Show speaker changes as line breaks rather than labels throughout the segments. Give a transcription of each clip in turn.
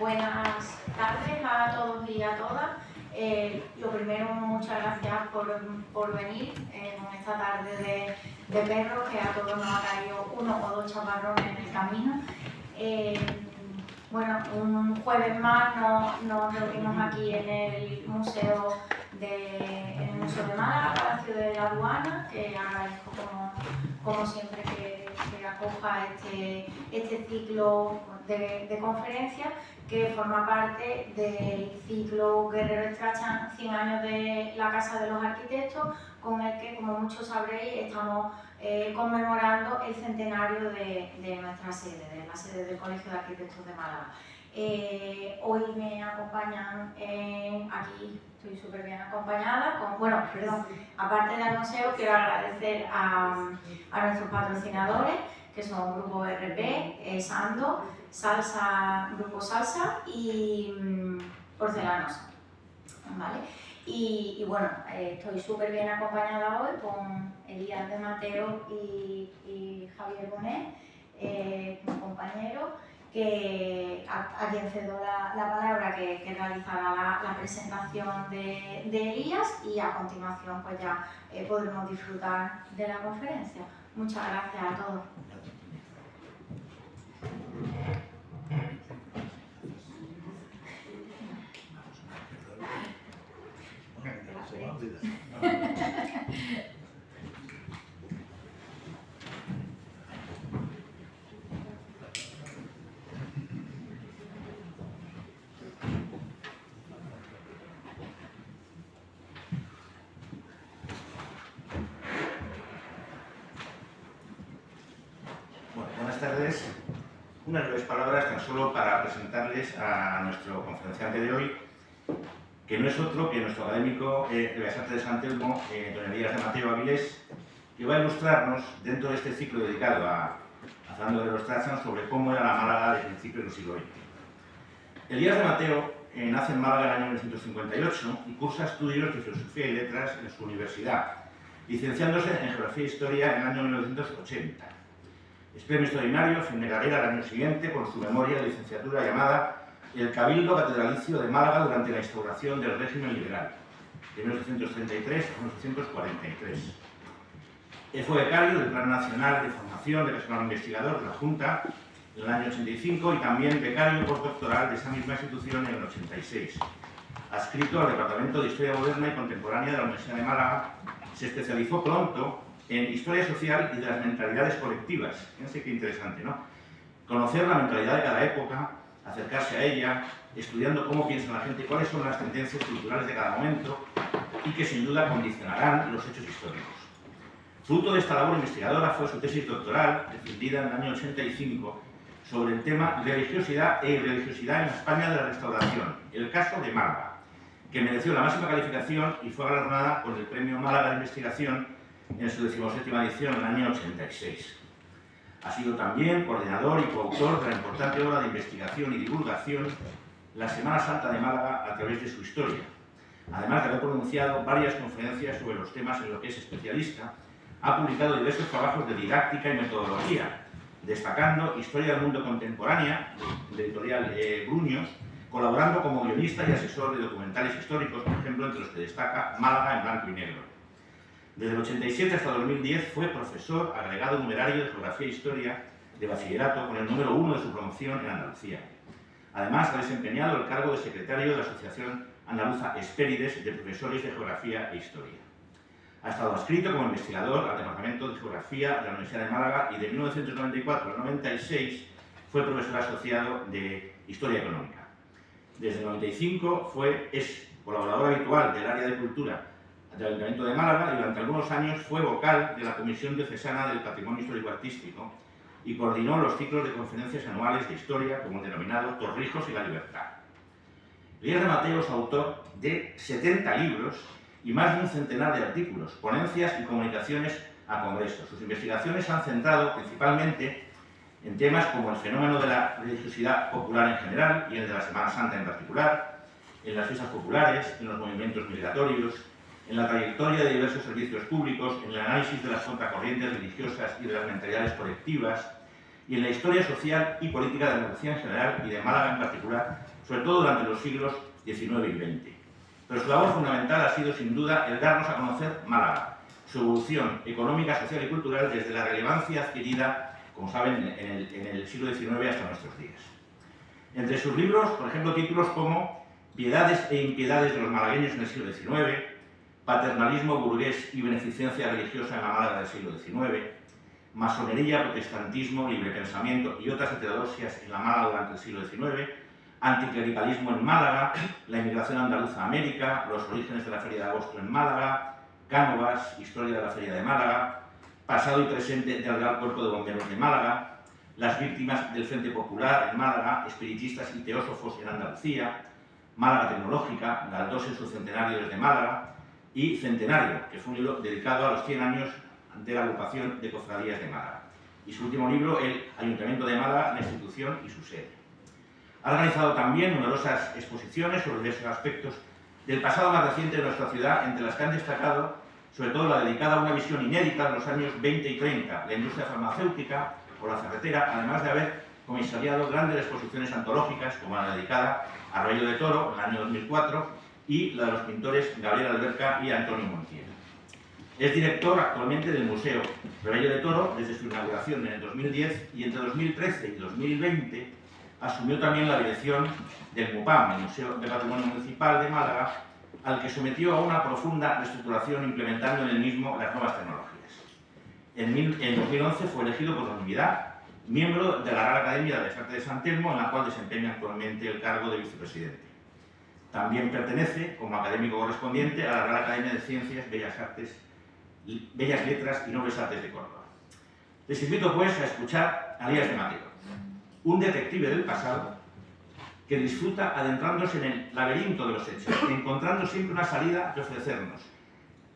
Buenas tardes a todos y a todas. Lo primero, muchas gracias por venir en esta tarde de perros, que a todos nos ha caído uno o dos chaparrones en el camino. Bueno, un jueves más nos reunimos aquí en el Museo de Málaga, Palacio de la Aduana, que agradezco como siempre que acoja este ciclo de conferencias, que forma parte del ciclo Guerrero Strachan 100 años de la Casa de los Arquitectos, con el que, como muchos sabréis, estamos conmemorando el centenario de nuestra sede, de la sede del Colegio de Arquitectos de Málaga. Hoy me acompañan aquí, estoy súper bien acompañada, aparte del museo, quiero agradecer a nuestros patrocinadores, que son Grupo RP, Sando, Grupo Salsa y Porcelanosa, ¿vale? Y bueno, estoy súper bien acompañada hoy con Elías de Mateo y Javier Bonet, como compañeros, a quien cedo la palabra que realizará la presentación de Elías, y a continuación pues ya podremos disfrutar de la conferencia. Muchas gracias a todos.
Buenas tardes. Unas breves palabras tan solo para presentarles a nuestro conferenciante de hoy, que no es otro que nuestro académico de Bellas Artes de San Telmo, don Elías de Mateo Avilés, que va a ilustrarnos, dentro de este ciclo dedicado a Fernando Guerrero Strachan, sobre cómo era la Málaga de principios del siglo XX. Elías de Mateo nace en Málaga en el año 1958 y cursa estudios de Filosofía y Letras en su universidad, licenciándose en Geografía e Historia en el año 1980. Es premio extraordinario fin de carrera al año siguiente con su memoria de licenciatura llamada El Cabildo Catedralicio de Málaga durante la instauración del régimen liberal, de 1833 a 1843. Fue becario del Plan Nacional de Formación de Personal Investigador de la Junta en el año 85 y también becario postdoctoral de esa misma institución en el 86. Adscrito al Departamento de Historia Moderna y Contemporánea de la Universidad de Málaga, se especializó pronto en historia social y de las mentalidades colectivas. Fíjense qué interesante, ¿no? Conocer la mentalidad de cada época, acercarse a ella, estudiando cómo piensa la gente, cuáles son las tendencias culturales de cada momento y que sin duda condicionarán los hechos históricos. Fruto de esta labor investigadora fue su tesis doctoral, defendida en el año 85, sobre el tema religiosidad e irreligiosidad en la España de la Restauración, el caso de Málaga, que mereció la máxima calificación y fue galardonada con el Premio Málaga de Investigación en su 17ª edición en el año 86. Ha sido también coordinador y coautor de la importante obra de investigación y divulgación La Semana Santa de Málaga a través de su historia, además de haber pronunciado varias conferencias sobre los temas en los que es especialista. Ha publicado diversos trabajos de didáctica y metodología, destacando Historia del Mundo Contemporánea, de editorial Bruños, colaborando como guionista y asesor de documentales históricos, por ejemplo, entre los que destaca Málaga en blanco y negro. Desde el 87 hasta 2010 fue profesor agregado numerario de Geografía e Historia de Bachillerato con el número 1 de su promoción en Andalucía. Además, ha desempeñado el cargo de secretario de la Asociación Andaluza Hespérides de Profesores de Geografía e Historia. Ha estado adscrito como investigador al Departamento de Geografía de la Universidad de Málaga y de 1994 al 96 fue profesor asociado de Historia Económica. Desde el 95 es colaborador habitual del área de Cultura del Ayuntamiento de Málaga y durante algunos años fue vocal de la Comisión Diocesana del Patrimonio Histórico-Artístico y coordinó los ciclos de conferencias anuales de historia, como el denominado Torrijos y la Libertad. Elías de Mateo es autor de 70 libros y más de un centenar de artículos, ponencias y comunicaciones a congresos. Sus investigaciones se han centrado principalmente en temas como el fenómeno de la religiosidad popular en general y el de la Semana Santa en particular, en las fiestas populares, en los movimientos migratorios, en la trayectoria de diversos servicios públicos, en el análisis de las contracorrientes religiosas y de las mentalidades colectivas, y en la historia social y política de Andalucía en general y de Málaga en particular, sobre todo durante los siglos XIX y XX. Pero su labor fundamental ha sido, sin duda, el darnos a conocer Málaga, su evolución económica, social y cultural desde la relevancia adquirida, como saben, en el siglo XIX hasta nuestros días. Entre sus libros, por ejemplo, títulos como Piedades e impiedades de los malagueños en el siglo XIX, Paternalismo burgués y beneficencia religiosa en la Málaga del siglo XIX, Masonería, protestantismo, libre pensamiento y otras heterodoxias en la Málaga durante el siglo XIX, Anticlericalismo en Málaga, la inmigración andaluza a América, los orígenes de la Feria de Agosto en Málaga, Cánovas, historia de la Feria de Málaga, pasado y presente del Real Cuerpo de Bomberos de Málaga, las víctimas del Frente Popular en Málaga, espiritistas y teósofos en Andalucía, Málaga Tecnológica, Galdós en su centenario desde Málaga y Centenario, que fue un libro dedicado a los 100 años de la agrupación de cofradías de Málaga. Y su último libro, El Ayuntamiento de Málaga, la institución y su sede. Ha organizado también numerosas exposiciones sobre diversos aspectos del pasado más reciente de nuestra ciudad, entre las que han destacado sobre todo la dedicada a una visión inédita de los años 20 y 30, la industria farmacéutica o la ferretera, además de haber comisariado grandes exposiciones antológicas, como la dedicada a Rebello de Toro en el año 2004 y la de los pintores Gabriel Alberca y Antonio Montiel. Es director actualmente del Museo Rebello de Toro desde su inauguración en el 2010 y entre 2013 y 2020 asumió también la dirección del MUPAM, el Museo de Patrimonio Municipal de Málaga, al que sometió a una profunda reestructuración implementando en el mismo las nuevas tecnologías. En 2011 fue elegido por unanimidad miembro de la Real Academia de las Artes de San Telmo, en la cual desempeña actualmente el cargo de vicepresidente. También pertenece, como académico correspondiente, a la Real Academia de Ciencias, Bellas Artes, Bellas Letras y Nobles Artes de Córdoba. Les invito, pues, a escuchar a Elías de Mateo, un detective del pasado que disfruta adentrándose en el laberinto de los hechos, encontrando siempre una salida que ofrecernos.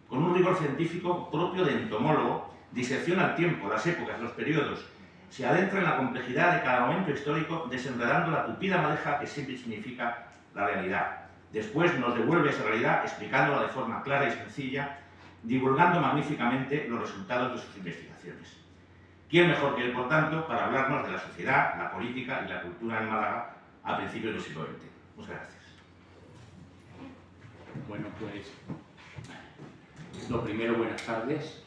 Con un rigor científico propio de entomólogo, disecciona el tiempo, las épocas, los periodos, se adentra en la complejidad de cada momento histórico, desenredando la tupida madeja que siempre significa la realidad. Después nos devuelve esa realidad explicándola de forma clara y sencilla, divulgando magníficamente los resultados de sus investigaciones. ¿Quién mejor que él, por tanto, para hablarnos de la sociedad, la política y la cultura en Málaga a principios del siglo XX? Muchas gracias.
Bueno, pues, lo primero, buenas tardes.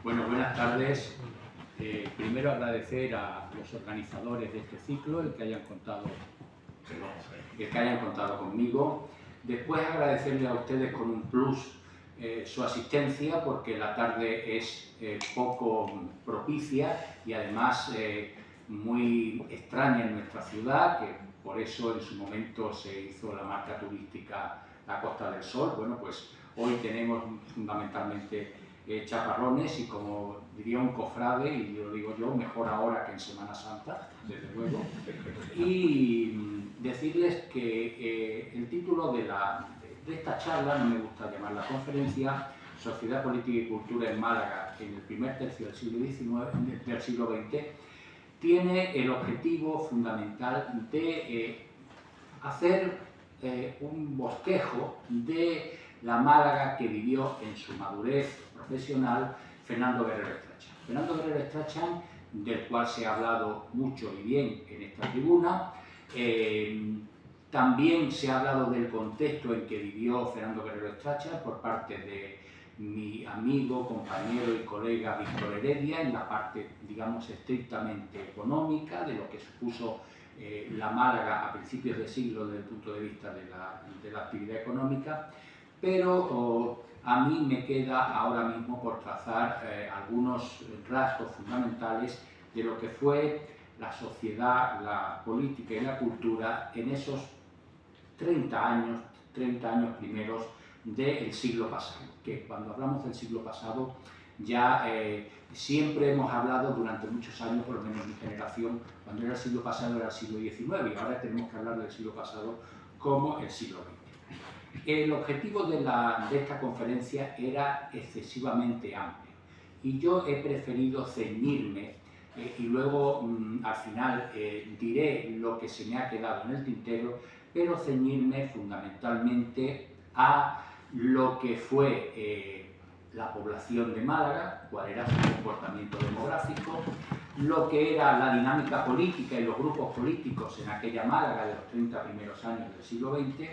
Bueno, buenas tardes. Primero agradecer a los organizadores de este ciclo el que hayan contado conmigo. Después agradecerle a ustedes con un plus su asistencia, porque la tarde es poco propicia y además muy extraña en nuestra ciudad, que por eso en su momento se hizo la marca turística La Costa del Sol. Bueno, pues hoy tenemos fundamentalmente chaparrones y, como diría un cofrade, y lo digo yo, mejor ahora que en Semana Santa, desde luego. Y decirles que el título de esta charla, no me gusta llamarla conferencia, Sociedad, Política y Cultura en Málaga en el primer tercio del siglo XX, tiene el objetivo fundamental de hacer un bosquejo de la Málaga que vivió en su madurez profesional Fernando Guerrero Strachan. Fernando Guerrero Strachan, del cual se ha hablado mucho y bien en esta tribuna. También se ha hablado del contexto en que vivió Fernando Guerrero Strachan por parte de mi amigo, compañero y colega Víctor Heredia, en la parte, digamos, estrictamente económica de lo que supuso la Málaga a principios del siglo desde el punto de vista de la actividad económica. Pero a mí me queda ahora mismo por trazar algunos rasgos fundamentales de lo que fue la sociedad, la política y la cultura en esos 30 años primeros del siglo pasado. Que cuando hablamos del siglo pasado ya siempre hemos hablado durante muchos años, por lo menos mi generación, cuando era el siglo pasado era el siglo XIX, y ahora tenemos que hablar del siglo pasado como el siglo XX. El objetivo de esta conferencia era excesivamente amplio y yo he preferido ceñirme y luego al final diré lo que se me ha quedado en el tintero, pero ceñirme fundamentalmente a lo que fue la población de Málaga, cuál era su comportamiento demográfico, lo que era la dinámica política y los grupos políticos en aquella Málaga de los 30 primeros años del siglo XX,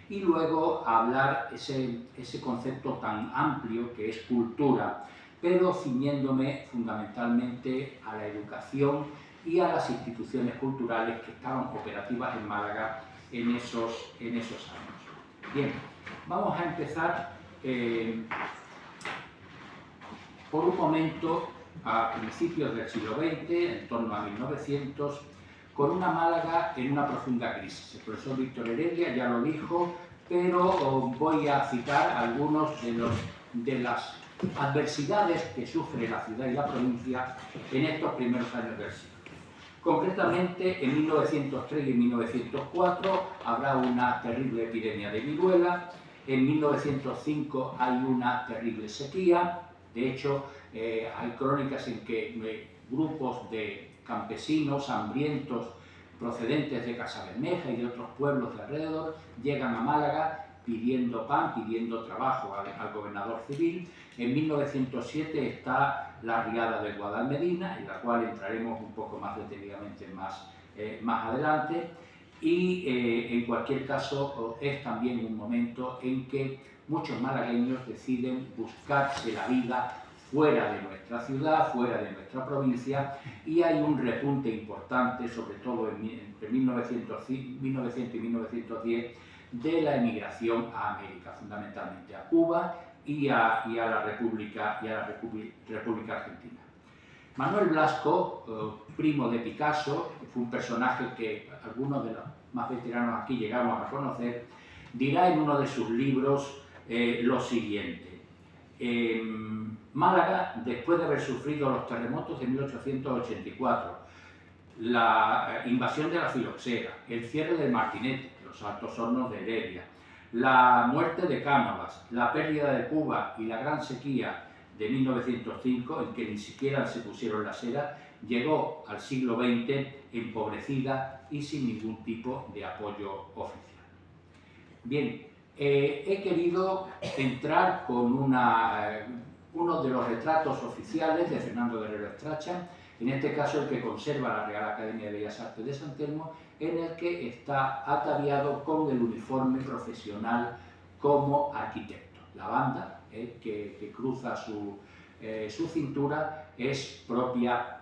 y luego hablar ese concepto tan amplio que es cultura, pero ciñéndome fundamentalmente a la educación y a las instituciones culturales que estaban operativas en Málaga en esos años. Bien, vamos a empezar por un momento a principios del siglo XX, en torno a 1900, con una Málaga en una profunda crisis. El profesor Víctor Heredia ya lo dijo, pero voy a citar algunos de las adversidades que sufre la ciudad y la provincia en estos primeros años del siglo. Concretamente, en 1903 y en 1904 habrá una terrible epidemia de viruela, en 1905 hay una terrible sequía. De hecho, hay crónicas en que grupos de campesinos hambrientos procedentes de Casabermeja y de otros pueblos de alrededor llegan a Málaga pidiendo pan, pidiendo trabajo al gobernador civil. En 1907 está la riada del Guadalmedina, en la cual entraremos un poco más detenidamente más adelante. Y en cualquier caso es también un momento en que muchos malagueños deciden buscarse la vida fuera de nuestra ciudad, fuera de nuestra provincia, y hay un repunte importante, sobre todo entre 1900 y 1910, de la emigración a América, fundamentalmente a Cuba y a la República Argentina. Manuel Blasco, primo de Picasso, que fue un personaje que algunos de los más veteranos aquí llegamos a conocer, dirá en uno de sus libros lo siguiente. Málaga, después de haber sufrido los terremotos de 1884, la invasión de la filoxera, el cierre del Martinete, los altos hornos de Heredia, la muerte de Cánovas, la pérdida de Cuba y la gran sequía de 1905, en que ni siquiera se pusieron las eras, llegó al siglo XX empobrecida y sin ningún tipo de apoyo oficial. Bien, he querido entrar con uno de los retratos oficiales de Fernando Guerrero Strachan, en este caso el que conserva la Real Academia de Bellas Artes de San Telmo, en el que está ataviado con el uniforme profesional como arquitecto. La banda que cruza su cintura es propia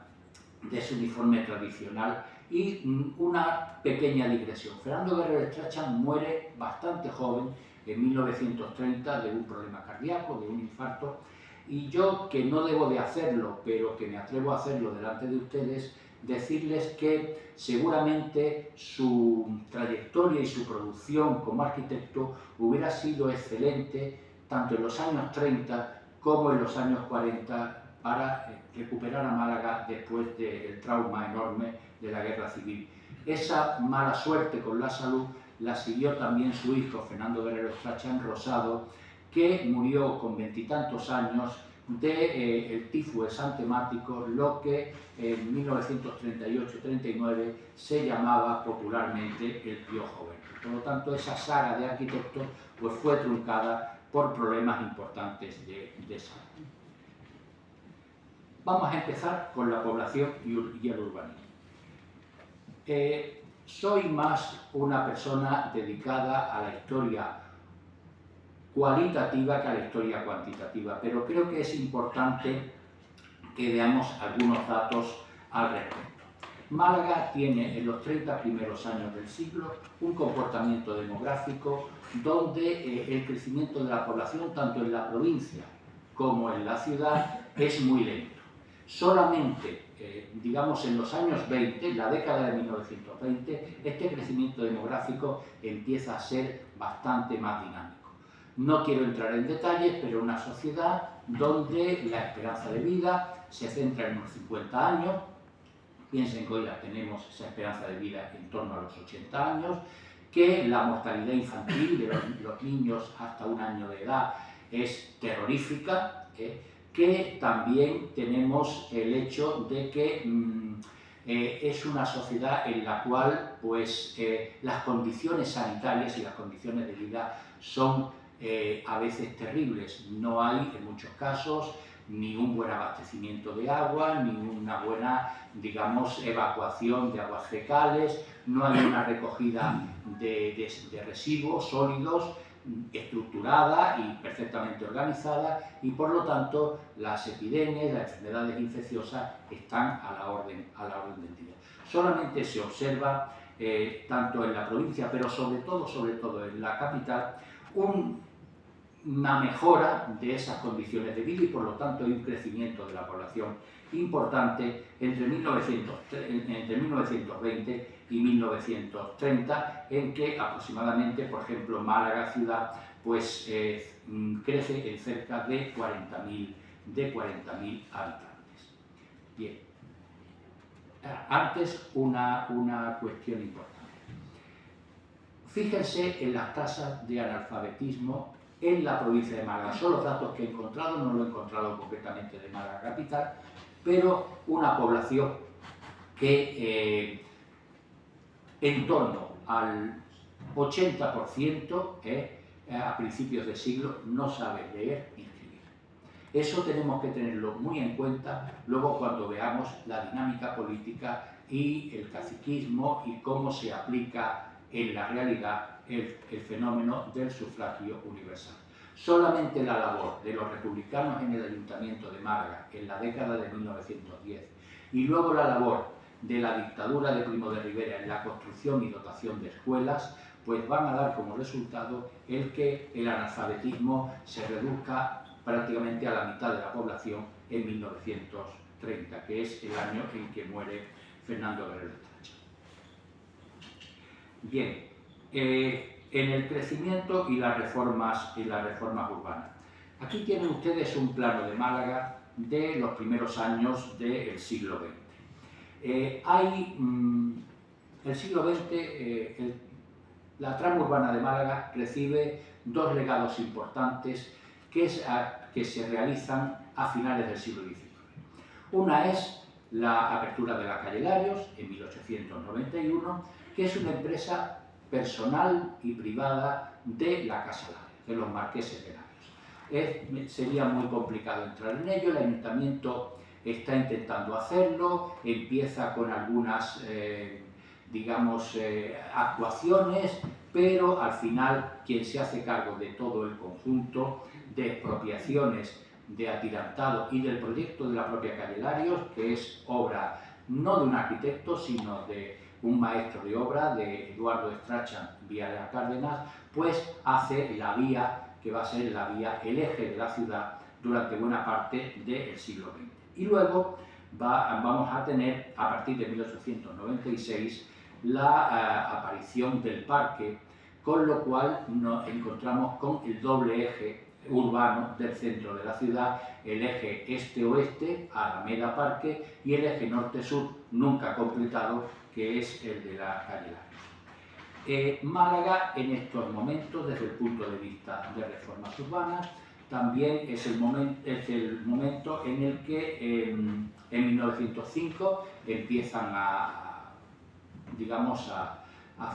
de ese uniforme tradicional. Y una pequeña digresión. Fernando Guerrero Strachan muere bastante joven, en 1930, de un problema cardíaco, de un infarto, y yo, que no debo de hacerlo, pero que me atrevo a hacerlo delante de ustedes, decirles que seguramente su trayectoria y su producción como arquitecto hubiera sido excelente tanto en los años 30 como en los años 40 para recuperar a Málaga después del trauma enorme de la Guerra Civil. Esa mala suerte con la salud la siguió también su hijo, Fernando Guerrero Strachan Rosado, que murió con 20 y tantos años del tifo exantemático, lo que en 1938-39 se llamaba popularmente el piojo verde. Por lo tanto, esa saga de arquitectos pues, fue truncada por problemas importantes de salud. Vamos a empezar con la población y el urbanismo. Soy más una persona dedicada a la historia cualitativa que a la historia cuantitativa, pero creo que es importante que veamos algunos datos al respecto. Málaga tiene en los 30 primeros años del siglo un comportamiento demográfico donde el crecimiento de la población, tanto en la provincia como en la ciudad, es muy lento. Solamente, digamos, en los años 20, la década de 1920, este crecimiento demográfico empieza a ser bastante más dinámico. No quiero entrar en detalles, pero una sociedad donde la esperanza de vida se centra en unos 50 años. Piensen que hoy tenemos esa esperanza de vida en torno a los 80 años, que la mortalidad infantil de los niños hasta 1 año de edad es terrorífica, que también tenemos el hecho de que es una sociedad en la cual pues, las condiciones sanitarias y las condiciones de vida son a veces terribles. No hay, en muchos casos, ni un buen abastecimiento de agua, ni una buena, digamos, evacuación de aguas fecales, no hay una recogida de residuos sólidos estructurada y perfectamente organizada, y por lo tanto las epidemias, las enfermedades infecciosas están a la orden del día. Solamente se observa, tanto en la provincia, pero sobre todo en la capital, una mejora de esas condiciones de vida y por lo tanto un crecimiento de la población importante entre 1920 y 1930, en que aproximadamente, por ejemplo, Málaga ciudad pues, crece en cerca de 40.000 habitantes. Bien, antes una cuestión importante. Fíjense en las tasas de analfabetismo en la provincia de Málaga. Son los datos que he encontrado, no lo he encontrado concretamente de Málaga capital, pero una población que en torno al 80% a principios de siglo no sabe leer ni escribir. Eso tenemos que tenerlo muy en cuenta luego cuando veamos la dinámica política y el caciquismo y cómo se aplica en la realidad el fenómeno del sufragio universal. Solamente la labor de los republicanos en el Ayuntamiento de Málaga en la década de 1910 y luego la labor de la dictadura de Primo de Rivera en la construcción y dotación de escuelas, pues van a dar como resultado el que el analfabetismo se reduzca prácticamente a la mitad de la población en 1930, que es el año en que muere Fernando Guerrero Estracha. Bien, en el crecimiento y las reformas urbanas. Aquí tienen ustedes un plano de Málaga de los primeros años del siglo XX. El siglo XX, la trama urbana de Málaga recibe dos legados importantes que se realizan a finales del siglo XIX. Una es la apertura de la calle Larios en 1891, que es una empresa personal y privada de la Casa Larios, de los marqueses de Larios. Sería muy complicado entrar en ello, el ayuntamiento está intentando hacerlo, empieza con algunas, actuaciones, pero al final quien se hace cargo de todo el conjunto de expropiaciones, de atirantado y del proyecto de la propia calle Larios, que es obra no de un arquitecto, sino de un maestro de obra, de Eduardo Estracha Vialla Cárdenas, pues hace la vía que va a ser el eje de la ciudad durante buena parte del siglo XX. Y luego vamos a tener, a partir de 1896, la aparición del parque, con lo cual nos encontramos con el doble eje urbano del centro de la ciudad, el eje este-oeste, Alameda Parque, y el eje norte-sur, nunca completado, que es el de la calle Larios. Málaga, en estos momentos, desde el punto de vista de reformas urbanas, también es el momento en el que en 1905 empiezan a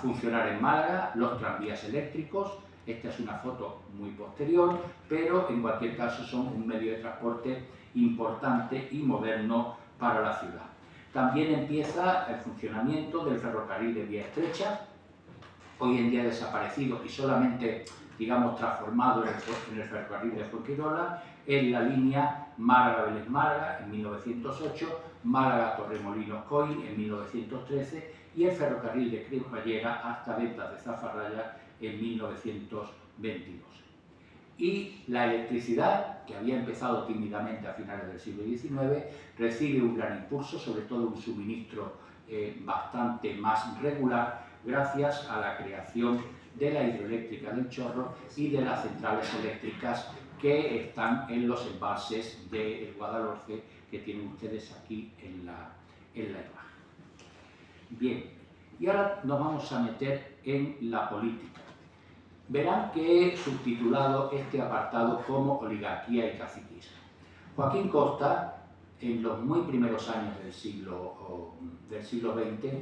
funcionar en Málaga los tranvías eléctricos. Esta es una foto muy posterior, pero en cualquier caso son un medio de transporte importante y moderno para la ciudad. También empieza el funcionamiento del ferrocarril de vía estrecha, hoy en día desaparecido y solamente, transformado en el ferrocarril de Fuengirola, en la línea Málaga-Vélez-Málaga en 1908, Málaga-Torremolinos-Coín en 1913 y el ferrocarril de Cremallera hasta Ventas de Zafarraya en 1922. Y la electricidad, que había empezado tímidamente a finales del siglo XIX, recibe un gran impulso, sobre todo un suministro bastante más regular, gracias a la creación de la hidroeléctrica del Chorro y de las centrales eléctricas que están en los embalses del Guadalhorce, que tienen ustedes aquí en la imagen. Bien, Y ahora nos vamos a meter en la política. Verán que he subtitulado este apartado como oligarquía y caciquismo. Joaquín Costa, en los muy primeros años del siglo XX,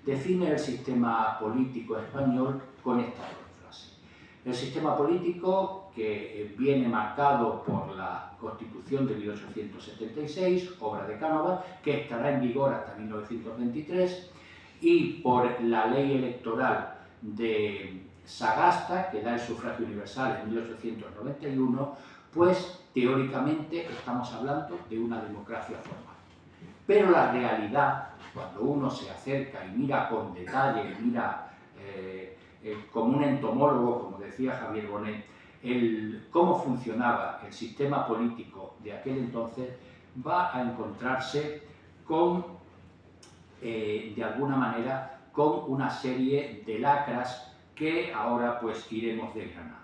define el sistema político español con esta frase. El sistema político, que viene marcado por la Constitución de 1876, obra de Cánovas, que estará en vigor hasta 1923, y por la ley electoral de Sagasta, que da el sufragio universal en 1891, pues teóricamente estamos hablando de una democracia formal. Pero la realidad, cuando uno se acerca y mira con detalle, mira como un entomólogo, como decía Javier Bonet, cómo funcionaba el sistema político de aquel entonces, va a encontrarse con, de alguna manera, con una serie de lacras que ahora pues iremos desgranando.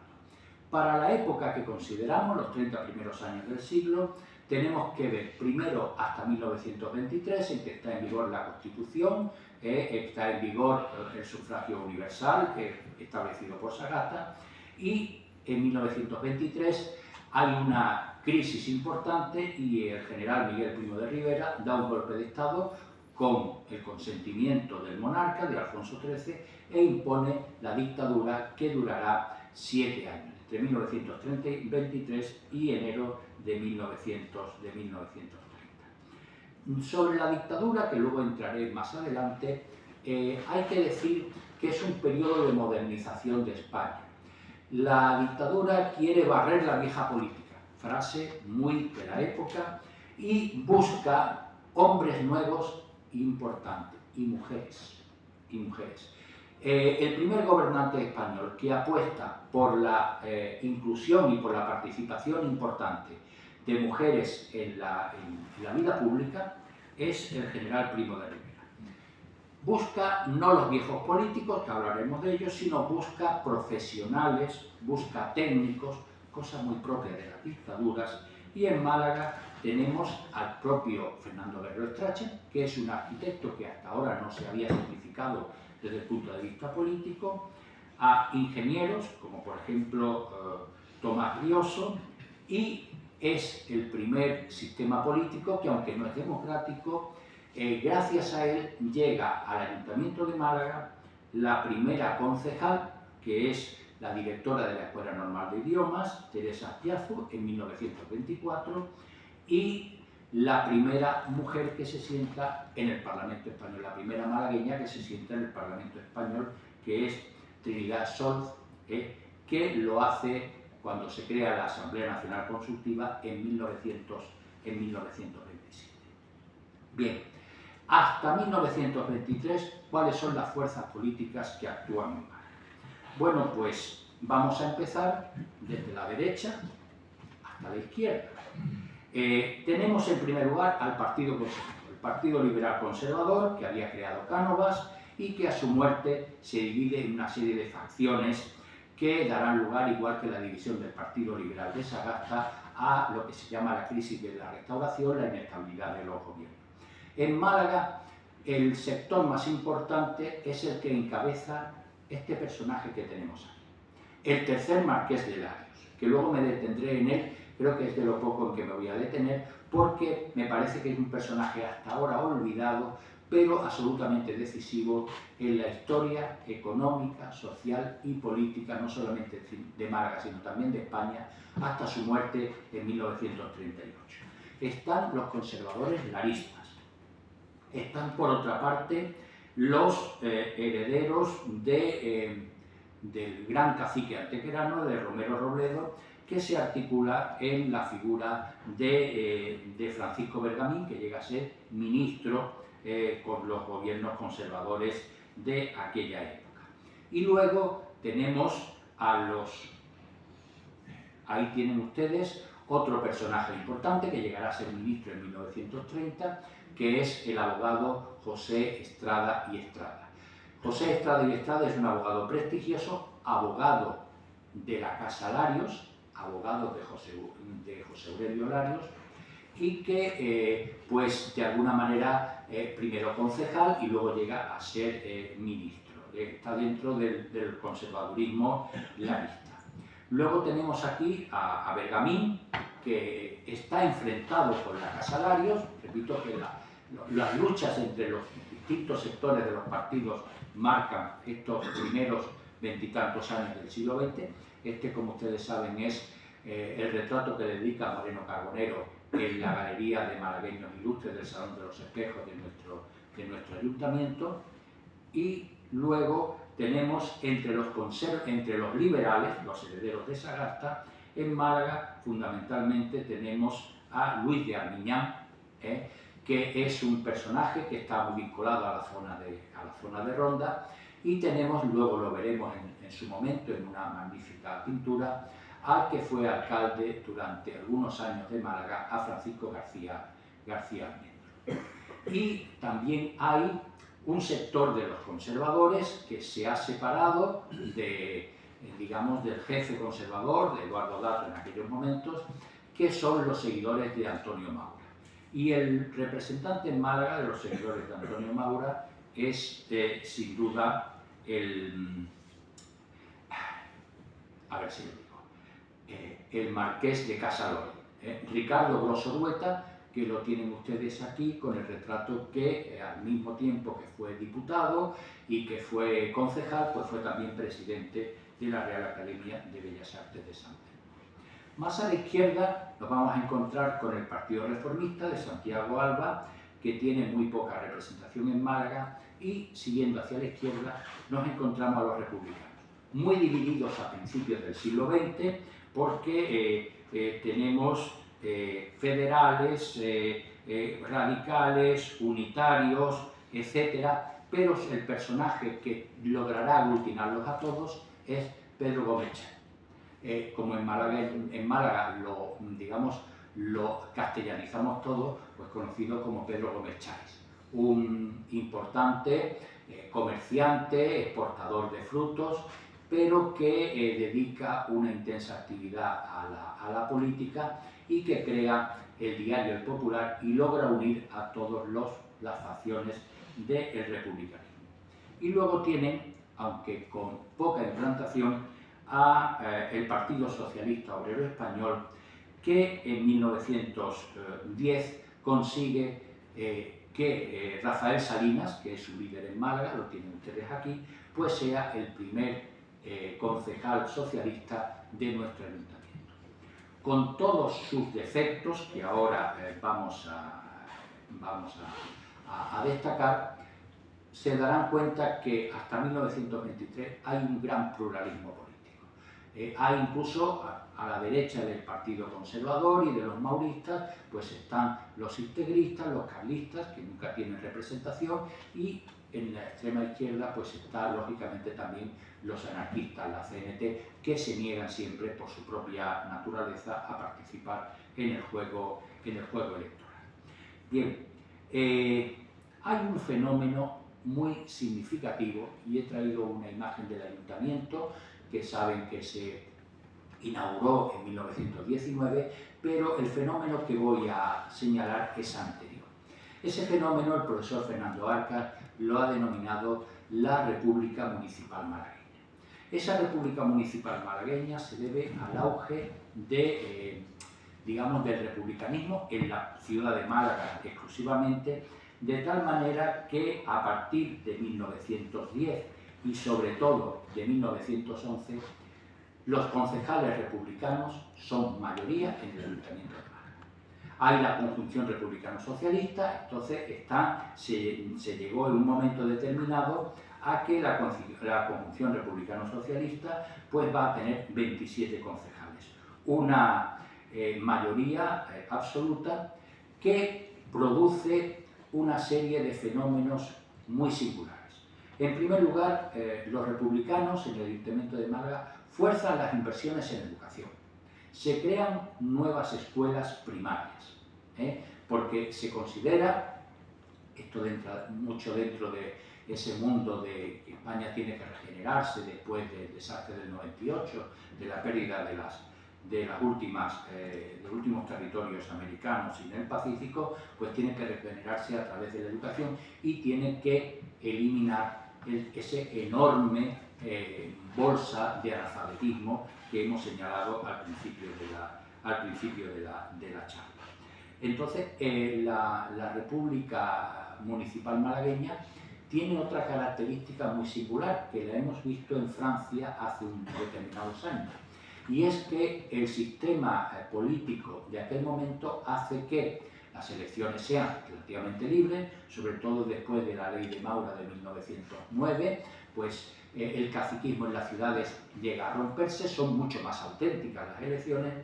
Para la época que consideramos, los 30 primeros años del siglo, tenemos que ver primero hasta 1923, en que está en vigor la Constitución, está en vigor el sufragio universal establecido por Sagasta, y en 1923 hay una crisis importante y el general Miguel Primo de Rivera da un golpe de Estado con el consentimiento del monarca, de Alfonso XIII, e impone la dictadura que durará 7 años, entre 1923 y enero de 1930. Sobre la dictadura, que luego entraré más adelante, hay que decir que es un periodo de modernización de España. La dictadura quiere barrer la vieja política, frase muy de la época, y busca hombres nuevos importantes, y mujeres. El primer gobernante español que apuesta por la inclusión y por la participación importante de mujeres en la vida pública es el general Primo de Rivera. Busca no los viejos políticos, que hablaremos de ellos, sino busca profesionales, busca técnicos, cosa muy propia de las dictaduras, y en Málaga tenemos al propio Fernando Guerrero Strachen, que es un arquitecto que hasta ahora no se había certificado desde el punto de vista político, a ingenieros, como por ejemplo Tomás Rioso, y es el primer sistema político que, aunque no es democrático, gracias a él llega al Ayuntamiento de Málaga la primera concejal, que es la directora de la Escuela Normal de Idiomas, Teresa Azpiazu, en 1924, y la primera mujer que se sienta en el Parlamento Español, la primera malagueña que se sienta en el Parlamento Español, que es Trinidad Solz, que lo hace cuando se crea la Asamblea Nacional Consultiva en 1927. Bien, hasta 1923, ¿cuáles son las fuerzas políticas que actúan en Málaga? Bueno, pues vamos a empezar desde la derecha hasta la izquierda. Tenemos en primer lugar al Partido Conservador, el Partido Liberal Conservador, que había creado Cánovas y que a su muerte se divide en una serie de facciones que darán lugar, igual que la división del Partido Liberal de Sagasta, a lo que se llama la crisis de la Restauración, la inestabilidad de los gobiernos. En Málaga, el sector más importante es el que encabeza este personaje que tenemos aquí, el tercer marqués de Larios, que luego me detendré en él. Creo que es de lo poco en que me voy a detener, porque me parece que es un personaje hasta ahora olvidado, pero absolutamente decisivo en la historia económica, social y política, no solamente de Málaga, sino también de España, hasta su muerte en 1938. Están los conservadores laristas. Están, por otra parte, los herederos del gran cacique antequerano, de Romero Robledo, que se articula en la figura de Francisco Bergamín, que llega a ser ministro con los gobiernos conservadores de aquella época. Y luego tenemos ahí tienen ustedes otro personaje importante que llegará a ser ministro en 1930, que es el abogado José Estrada y Estrada. José Estrada y Estrada es un abogado prestigioso, abogado de la Casa Larios, abogado de José Aurelio Larios, y que pues de alguna manera primero concejal y luego llega a ser ministro. Está dentro del conservadurismo larista. Luego tenemos aquí a Bergamín, que está enfrentado con la Casa Larios. Repito que las luchas entre los distintos sectores de los partidos marcan estos primeros veintitantos años del siglo XX. Este, como ustedes saben, es el retrato que dedica Moreno Carbonero en la Galería de Malagueños Ilustres del Salón de los Espejos de nuestro ayuntamiento. Y luego tenemos entre los liberales, los herederos de Sagasta, en Málaga fundamentalmente tenemos a Luis de Armiñán, que es un personaje que está muy vinculado a la zona de Ronda, y tenemos, luego lo veremos en su momento en una magnífica pintura, al que fue alcalde durante algunos años de Málaga, a Francisco García Almendro. Y también hay un sector de los conservadores que se ha separado digamos, del jefe conservador, de Eduardo Dato en aquellos momentos, que son los seguidores de Antonio Maura. Y el representante en Málaga de los seguidores de Antonio Maura es, sin duda, el marqués de Casalori, Ricardo Grosso Rueta, que lo tienen ustedes aquí con el retrato que al mismo tiempo que fue diputado y que fue concejal, pues fue también presidente de la Real Academia de Bellas Artes de San Telmo. Más a la izquierda nos vamos a encontrar con el Partido Reformista de Santiago Alba, que tiene muy poca representación en Málaga, y siguiendo hacia la izquierda nos encontramos a los republicanos, muy divididos a principios del siglo XX, porque tenemos federales, radicales, unitarios, etcétera, pero el personaje que logrará aglutinarlos a todos es Pedro Gómez Chávez. Como en Málaga lo castellanizamos todo, pues conocido como Pedro Gómez Chávez, un importante comerciante, exportador de frutos, pero que dedica una intensa actividad a la política y que crea el diario El Popular y logra unir a todas las facciones del republicanismo. Y luego tienen, aunque con poca implantación, el Partido Socialista Obrero Español, que en 1910 consigue que Rafael Salinas, que es su líder en Málaga, lo tienen ustedes aquí, pues sea el primer concejal socialista de nuestro ayuntamiento. Con todos sus defectos, que ahora vamos a destacar, se darán cuenta que hasta 1923 hay un gran pluralismo político. Hay incluso a la derecha del Partido Conservador y de los mauristas, pues están los integristas, los carlistas, que nunca tienen representación, y en la extrema izquierda pues está lógicamente también los anarquistas, la CNT, que se niegan siempre por su propia naturaleza a participar en el juego electoral. Bien, hay un fenómeno muy significativo, y he traído una imagen del ayuntamiento que saben que se inauguró en 1919, pero el fenómeno que voy a señalar es anterior. Ese fenómeno el profesor Fernando Arcas lo ha denominado la República Municipal Malagueña. Esa República Municipal Malagueña se debe al auge del republicanismo en la ciudad de Málaga exclusivamente, de tal manera que a partir de 1910 y sobre todo de 1911, los concejales republicanos son mayoría en el Ayuntamiento de Málaga. Hay la conjunción republicano-socialista, entonces se llegó en un momento determinado a que la conjunción republicano-socialista pues va a tener 27 concejales. Una mayoría absoluta que produce una serie de fenómenos muy singulares. En primer lugar, los republicanos en el Ayuntamiento de Málaga fuerzan las inversiones en educación. Se crean nuevas escuelas primarias, porque se considera, esto entra mucho dentro de ese mundo de que España tiene que regenerarse después del desastre del 98, de la pérdida de los últimos territorios americanos y en el Pacífico, pues tiene que regenerarse a través de la educación y tiene que eliminar ese enorme bolsa de analfabetismo que hemos señalado al principio de la charla. Entonces, la República Municipal Malagueña tiene otra característica muy singular que la hemos visto en Francia hace determinados años, y es que el sistema político de aquel momento hace que las elecciones sean relativamente libres, sobre todo después de la ley de Maura de 1909, pues el caciquismo en las ciudades llega a romperse, son mucho más auténticas las elecciones,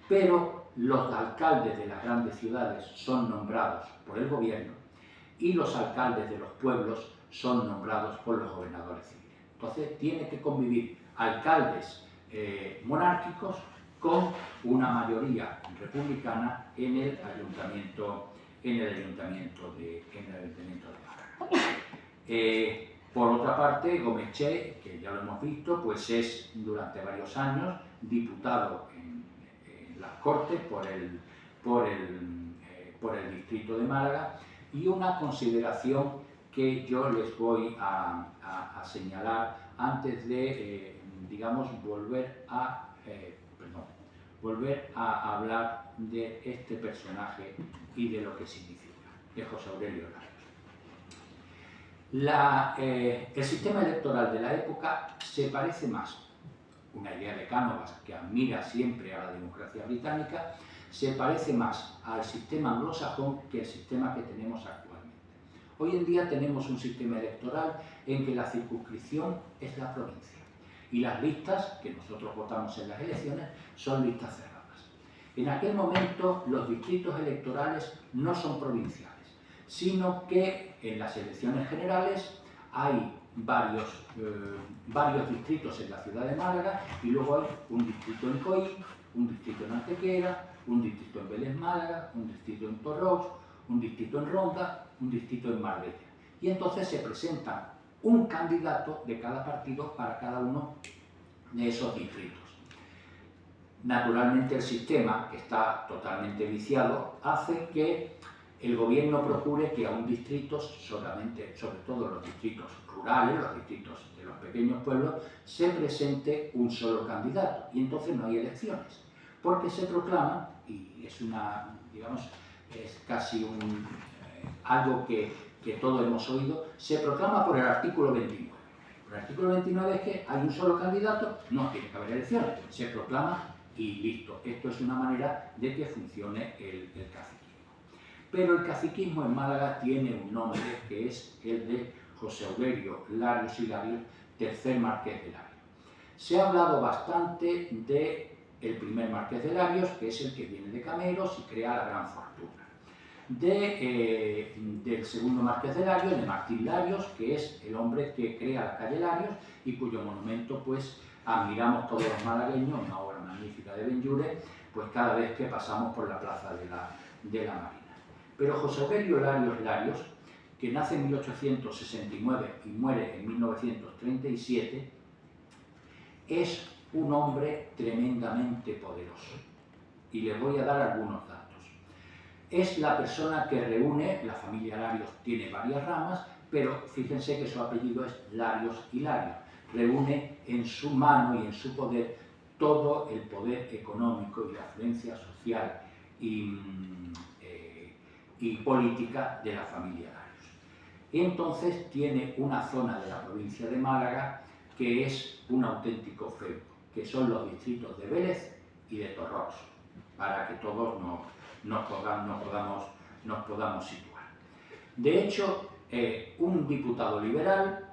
pero los alcaldes de las grandes ciudades son nombrados por el gobierno y los alcaldes de los pueblos son nombrados por los gobernadores civiles. Entonces tiene que convivir alcaldes monárquicos con una mayoría republicana en el ayuntamiento de Málaga. Por otra parte, Gómez Che, que ya lo hemos visto, pues es durante varios años diputado en las Cortes por el distrito de Málaga, y una consideración que yo les voy a señalar antes de, digamos, volver a hablar de este personaje y de lo que significa, de José Aurelio Larios. El sistema electoral de la época se parece más, una idea de Cánovas que admira siempre a la democracia británica, se parece más al sistema anglosajón que el sistema que tenemos actualmente. Hoy en día tenemos un sistema electoral en que la circunscripción es la provincia y las listas que nosotros votamos en las elecciones son listas cerradas. En aquel momento los distritos electorales no son provinciales, sino que en las elecciones generales hay varios distritos en la ciudad de Málaga y luego hay un distrito en Coí, un distrito en Antequera, un distrito en Vélez Málaga, un distrito en Torrox, un distrito en Ronda, un distrito en Marbella. Y entonces se presenta un candidato de cada partido para cada uno de esos distritos. Naturalmente el sistema, que está totalmente viciado, hace que el gobierno procure que a un distrito, solamente, sobre todo los distritos rurales, los distritos de los pequeños pueblos, se presente un solo candidato y entonces no hay elecciones, porque se proclama, y es casi algo que todos hemos oído, se proclama por el artículo 29. El artículo 29 es que hay un solo candidato, no tiene que haber elecciones, se proclama y listo. Esto es una manera de que funcione el caciquismo. Pero el caciquismo en Málaga tiene un nombre que es el de José Aurelio Larios y Larios, tercer marqués de Larios. Se ha hablado bastante del primer marqués de Larios, que es el que viene de Cameros y crea la gran fortuna. Del segundo marqués de Larios, de Martín Larios, que es el hombre que crea la calle Larios y cuyo monumento pues admiramos todos los malagueños, una obra magnífica de Benlliure, pues cada vez que pasamos por la plaza de la Marina. Pero José Aurelio Larios, que nace en 1869 y muere en 1937, es un hombre tremendamente poderoso. Y les voy a dar algunos datos. Es la persona que reúne, la familia Larios tiene varias ramas, pero fíjense que su apellido es Larios y Larios. Reúne en su mano y en su poder todo el poder económico y la afluencia social y política de la familia Larios. Entonces tiene una zona de la provincia de Málaga que es un auténtico feudo, que son los distritos de Vélez y de Torrox, para que todos nos podamos situar. De hecho, un diputado liberal,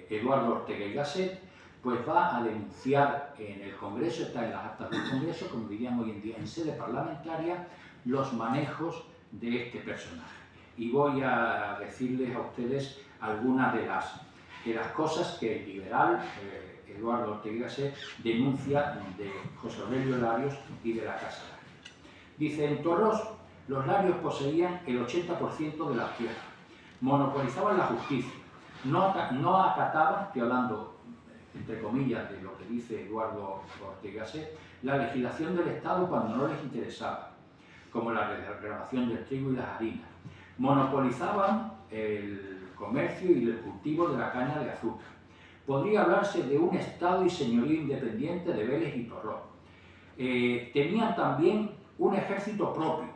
Eduardo Ortega y Gasset, pues va a denunciar en el Congreso, está en las actas del Congreso, como dirían hoy en día en sede parlamentaria, los manejos de este personaje. Y voy a decirles a ustedes algunas de las cosas que el liberal Eduardo Ortega y Gasset denuncia de José Aurelio Larios y de la Casa Larios. Dice, en Torrox los Larios poseían el 80% de las tierras, monopolizaban la justicia, no acataban, estoy hablando entre comillas, de lo que dice Eduardo Ortega Gasset, la legislación del Estado cuando no les interesaba, como la regrabación del trigo y las harinas. Monopolizaban el comercio y el cultivo de la caña de azúcar. Podría hablarse de un Estado y señorío independiente de Vélez y Torrón. Tenían también un ejército propio,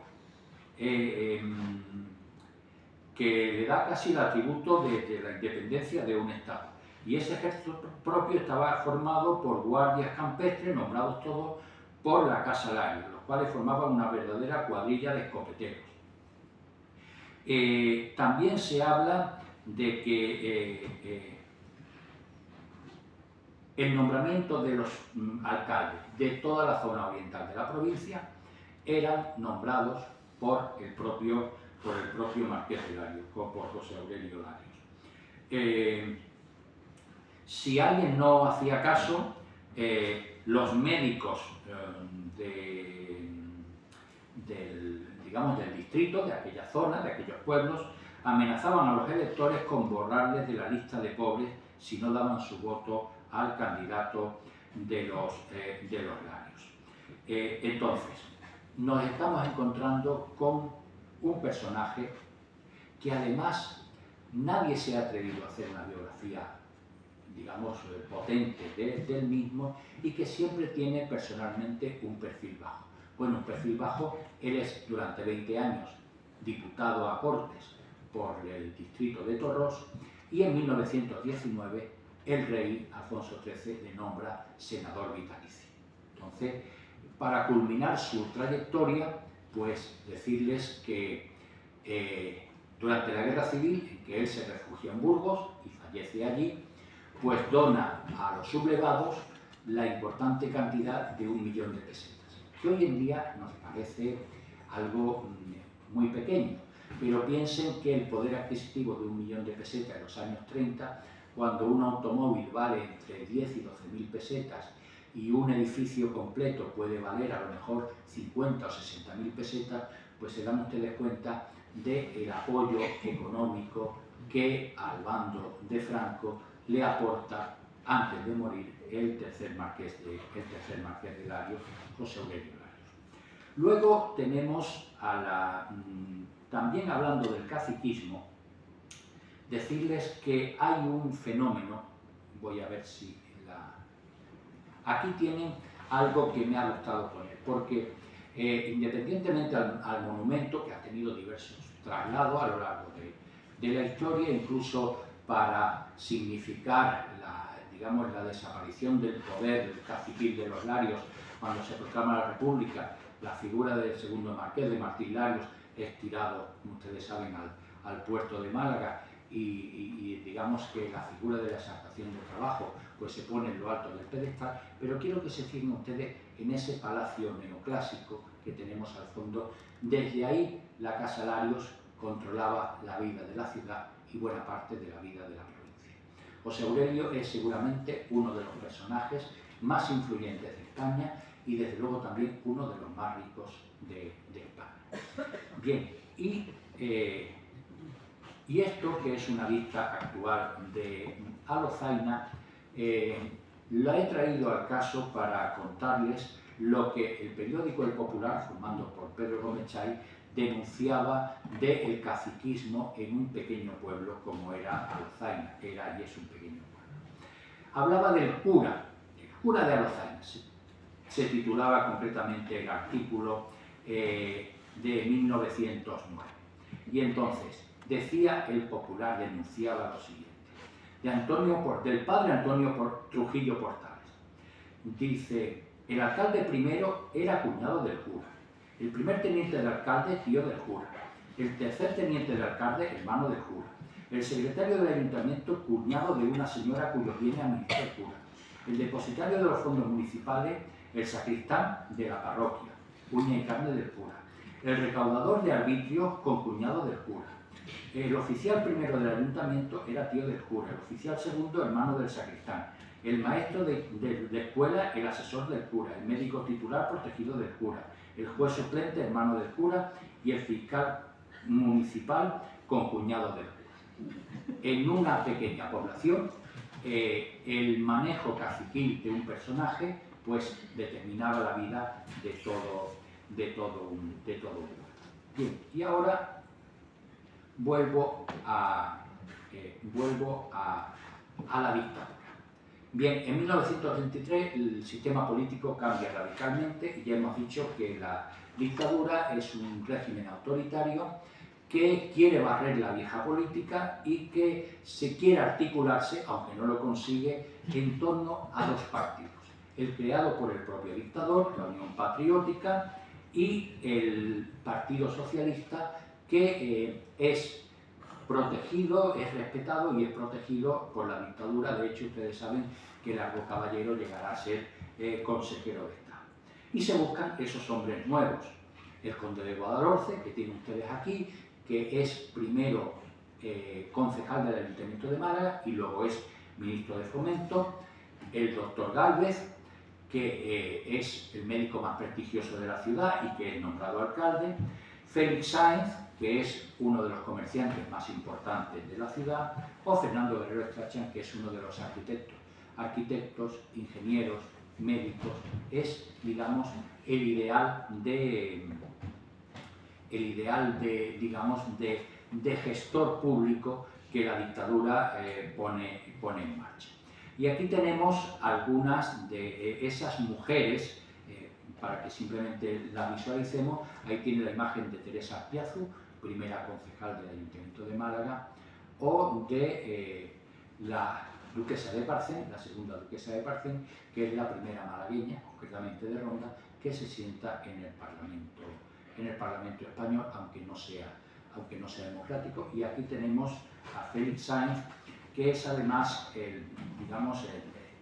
que le da casi el atributo de la independencia de un Estado. Y ese ejército propio estaba formado por guardias campestres, nombrados todos por la Casa Lario, los cuales formaban una verdadera cuadrilla de escopeteros. También se habla de que el nombramiento de los alcaldes de toda la zona oriental de la provincia eran nombrados por el propio Marqués de Larios, por José Aurelio Larios. Si alguien no hacía caso, los médicos del distrito, de aquella zona, de aquellos pueblos, amenazaban a los electores con borrarles de la lista de pobres si no daban su voto al candidato de los Larios. Entonces, nos estamos encontrando con un personaje que además nadie se ha atrevido a hacer una biografía, digamos, potente del mismo, y que siempre tiene personalmente un perfil bajo. Bueno, un perfil bajo, él es durante 20 años diputado a Cortes por el distrito de Torros, y en 1919 el rey Alfonso XIII le nombra senador vitalicio. Entonces, para culminar su trayectoria, pues decirles que durante la Guerra Civil, en que él se refugia en Burgos y fallece allí, pues dona a los sublevados la importante cantidad de 1 millón de pesetas, que hoy en día nos parece algo muy pequeño, pero piensen que el poder adquisitivo de 1 millón de pesetas en los años 30, cuando un automóvil vale entre 10 y 12.000 pesetas y un edificio completo puede valer a lo mejor 50 o 60.000 pesetas, pues se dan ustedes cuenta del apoyo económico que al bando de Franco le aporta, antes de morir, el tercer marqués de Larios, José Aurelio Larios. Luego tenemos también hablando del caciquismo, decirles que hay un fenómeno, voy a ver si aquí tienen algo que me ha gustado poner, porque independientemente al monumento, que ha tenido diversos traslados a lo largo de la historia, incluso para significar la desaparición del poder del caciquil de los Larios, cuando se proclama la República, la figura del segundo marqués de Martín Larios es tirado, como ustedes saben, al puerto de Málaga, y digamos que la figura de la exaltación del trabajo pues se pone en lo alto del pedestal, pero quiero que se fijen ustedes en ese palacio neoclásico que tenemos al fondo. Desde ahí la Casa Larios controlaba la vida de la ciudad y buena parte de la vida de la provincia. José Aurelio es seguramente uno de los personajes más influyentes de España y desde luego también uno de los más ricos de España. Bien, y esto, que es una vista actual de Alozaina, la he traído al caso para contarles lo que el periódico El Popular, formado por Pedro Gómez Chay, denunciaba del caciquismo en un pequeño pueblo como era Alozaina, era y es un pequeño pueblo. Hablaba del cura de Alozaina, se titulaba concretamente el artículo de 1909. Y entonces, decía El Popular, denunciaba lo siguiente, del padre Antonio Trujillo Portales. Dice, el alcalde primero era cuñado del cura, el primer teniente del alcalde tío del cura, el tercer teniente del alcalde hermano del cura, el secretario del ayuntamiento cuñado de una señora cuyo bien administra el cura, el depositario de los fondos municipales, el sacristán de la parroquia, uña y carne del cura, el recaudador de arbitrios concuñado del cura, el oficial primero del ayuntamiento era tío del cura, el oficial segundo hermano del sacristán, el maestro de escuela el asesor del cura, el médico titular protegido del cura, el juez suplente hermano del cura y el fiscal municipal concuñado del cura. En una pequeña población el manejo caciquil de un personaje pues determinaba la vida de todo un pueblo. Bien, y ahora vuelvo a la dictadura. Bien, en 1923 el sistema político cambia radicalmente y ya hemos dicho que la dictadura es un régimen autoritario que quiere barrer la vieja política y que se quiere articularse, aunque no lo consigue, en torno a dos partidos. El creado por el propio dictador, la Unión Patriótica, y el Partido Socialista, que es protegido, es respetado y es protegido por la dictadura. De hecho, ustedes saben que Largo Caballero llegará a ser consejero de Estado. Y se buscan esos hombres nuevos. El conde de Guadalhorce, que tienen ustedes aquí, que es primero concejal del Ayuntamiento de Málaga y luego es ministro de Fomento. El doctor Gálvez, que es el médico más prestigioso de la ciudad y que es nombrado alcalde. Félix Sáenz, que es uno de los comerciantes más importantes de la ciudad, o Fernando Guerrero Estrachan, que es uno de los arquitectos, ingenieros, médicos. Es, digamos, el ideal de gestor público que la dictadura pone en marcha. Y aquí tenemos algunas de esas mujeres, para que simplemente la visualicemos. Ahí tiene la imagen de Teresa Azpiazu, primera concejal del Ayuntamiento de Málaga, o de la duquesa de Parcén, la segunda duquesa de Parcén, que es la primera malagueña, concretamente de Ronda, que se sienta en el Parlamento español, aunque no sea democrático. Y aquí tenemos a Félix Sáenz, que es además,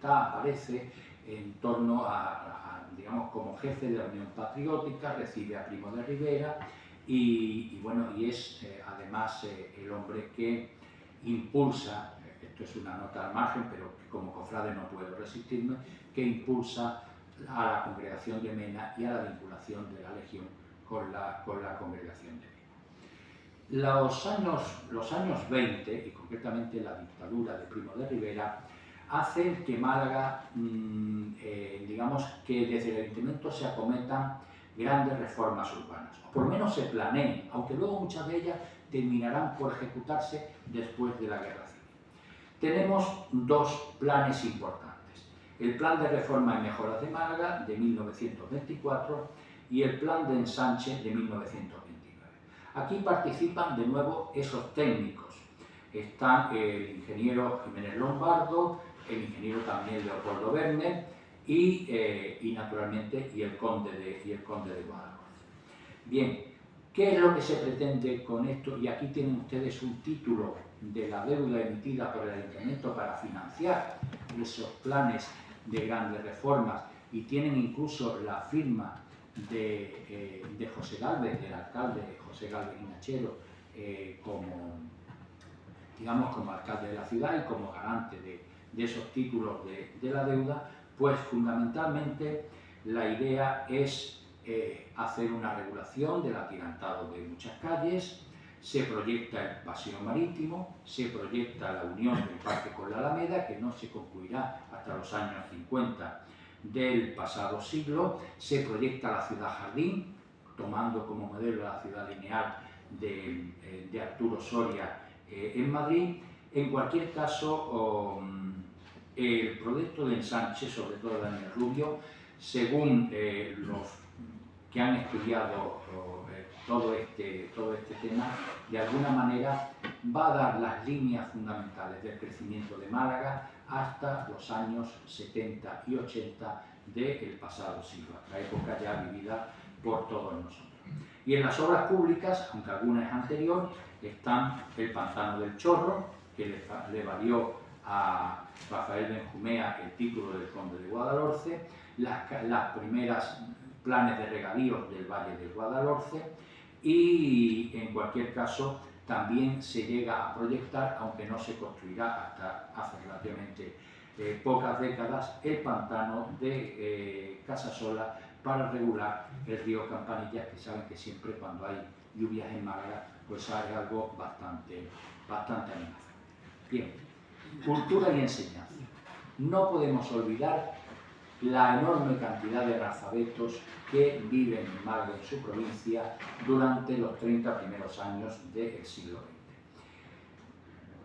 aparece en torno digamos, como jefe de la Unión Patriótica, recibe a Primo de Rivera y es además el hombre que impulsa, esto es una nota al margen, pero como cofrade no puedo resistirme, que impulsa a la congregación de Mena y a la vinculación de la Legión con la congregación de Mena. Los años 20, y concretamente la dictadura de Primo de Rivera, hacen que Málaga, digamos que desde el Ayuntamiento se acometan grandes reformas urbanas, o por lo menos se planeen, aunque luego muchas de ellas terminarán por ejecutarse después de la Guerra Civil. Tenemos dos planes importantes: el Plan de Reforma y Mejoras de Málaga de 1924 y el Plan de Ensanche de 1929. Aquí participan de nuevo esos técnicos. Están el ingeniero Jiménez Lombardo, el ingeniero también Leopoldo Werner y naturalmente el conde de Guadalhorce. Bien, ¿qué es lo que se pretende con esto? Y aquí tienen ustedes un título de la deuda emitida por el Ayuntamiento para financiar esos planes de grandes reformas, y tienen incluso la firma de José Gálvez, del alcalde José Gálvez Ginachero, como alcalde de la ciudad y como garante de esos títulos de la deuda. Pues fundamentalmente la idea es hacer una regulación del atirantado de muchas calles. Se proyecta el paseo marítimo, se proyecta la unión del parque con la Alameda, que no se concluirá hasta los años 50 del pasado siglo. Se proyecta la ciudad jardín, tomando como modelo la ciudad lineal de Arturo Soria en Madrid. En cualquier caso, el proyecto de ensanche, sobre todo Daniel Rubio, según los que han estudiado todo este tema, de alguna manera va a dar las líneas fundamentales del crecimiento de Málaga hasta los años 70 y 80 del pasado siglo, la época ya vivida por todos nosotros. Y en las obras públicas, aunque alguna es anterior, están el Pantano del Chorro, que le valió a Rafael Benjumea el título del conde de Guadalhorce, las primeras planes de regadíos del Valle del Guadalhorce, y en cualquier caso también se llega a proyectar, aunque no se construirá hasta hace relativamente pocas décadas, el pantano de Casasola para regular el río Campanillas, que saben que siempre cuando hay lluvias en Málaga pues hay algo bastante amenazante. Bien, cultura y enseñanza. No podemos olvidar la enorme cantidad de analfabetos que viven en Málaga y en su provincia durante los 30 primeros años del siglo XX.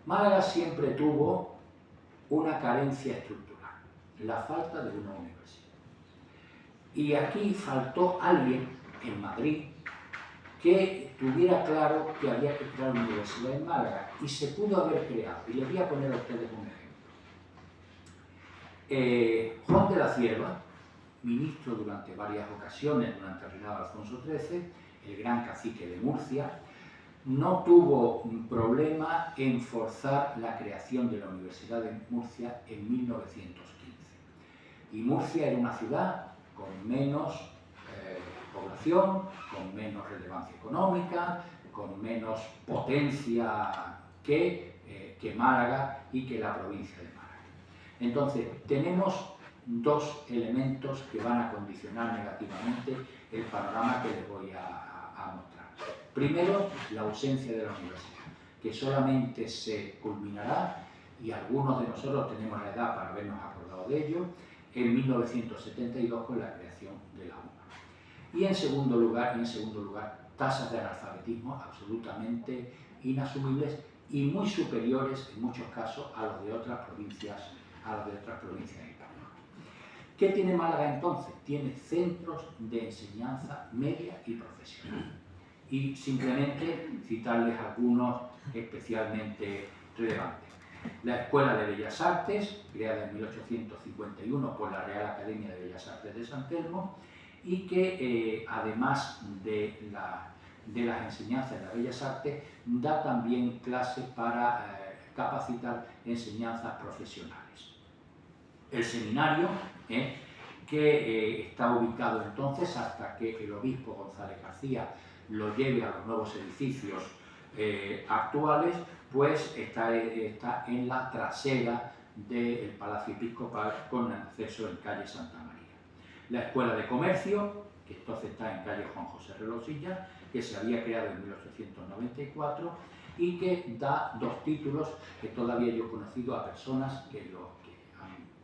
Málaga siempre tuvo una carencia estructural, la falta de una universidad. Y aquí faltó alguien en Madrid que tuviera claro que había que crear una universidad en Málaga, y se pudo haber creado. Y les voy a poner a ustedes un ejemplo. Juan de la Cierva, ministro durante varias ocasiones durante el reinado de Alfonso XIII, el gran cacique de Murcia, no tuvo problema en forzar la creación de la Universidad de Murcia en 1915. Y Murcia era una ciudad con menos población, con menos relevancia económica, con menos potencia que Málaga y que la provincia de Málaga. Entonces, tenemos dos elementos que van a condicionar negativamente el panorama que les voy a mostrar. Primero, la ausencia de la universidad, que solamente se culminará, y algunos de nosotros tenemos la edad para habernos acordado de ello, en 1972 con la creación de la UNA. Y en segundo lugar, tasas de analfabetismo absolutamente inasumibles y muy superiores en muchos casos a los de otras provincias españolas. ¿Qué tiene Málaga entonces? Tiene centros de enseñanza media y profesional. Y simplemente citarles algunos especialmente relevantes. La Escuela de Bellas Artes, creada en 1851 por la Real Academia de Bellas Artes de San Telmo, y que además de las enseñanzas de las Bellas Artes, da también clases para capacitar enseñanzas profesionales. El seminario, que está ubicado entonces hasta que el obispo González García lo lleve a los nuevos edificios actuales, pues está en la trasera del Palacio Episcopal con acceso en calle Santa María. La Escuela de Comercio, que entonces está en calle Juan José Relosilla, que se había creado en 1894 y que da dos títulos que todavía yo he conocido a personas que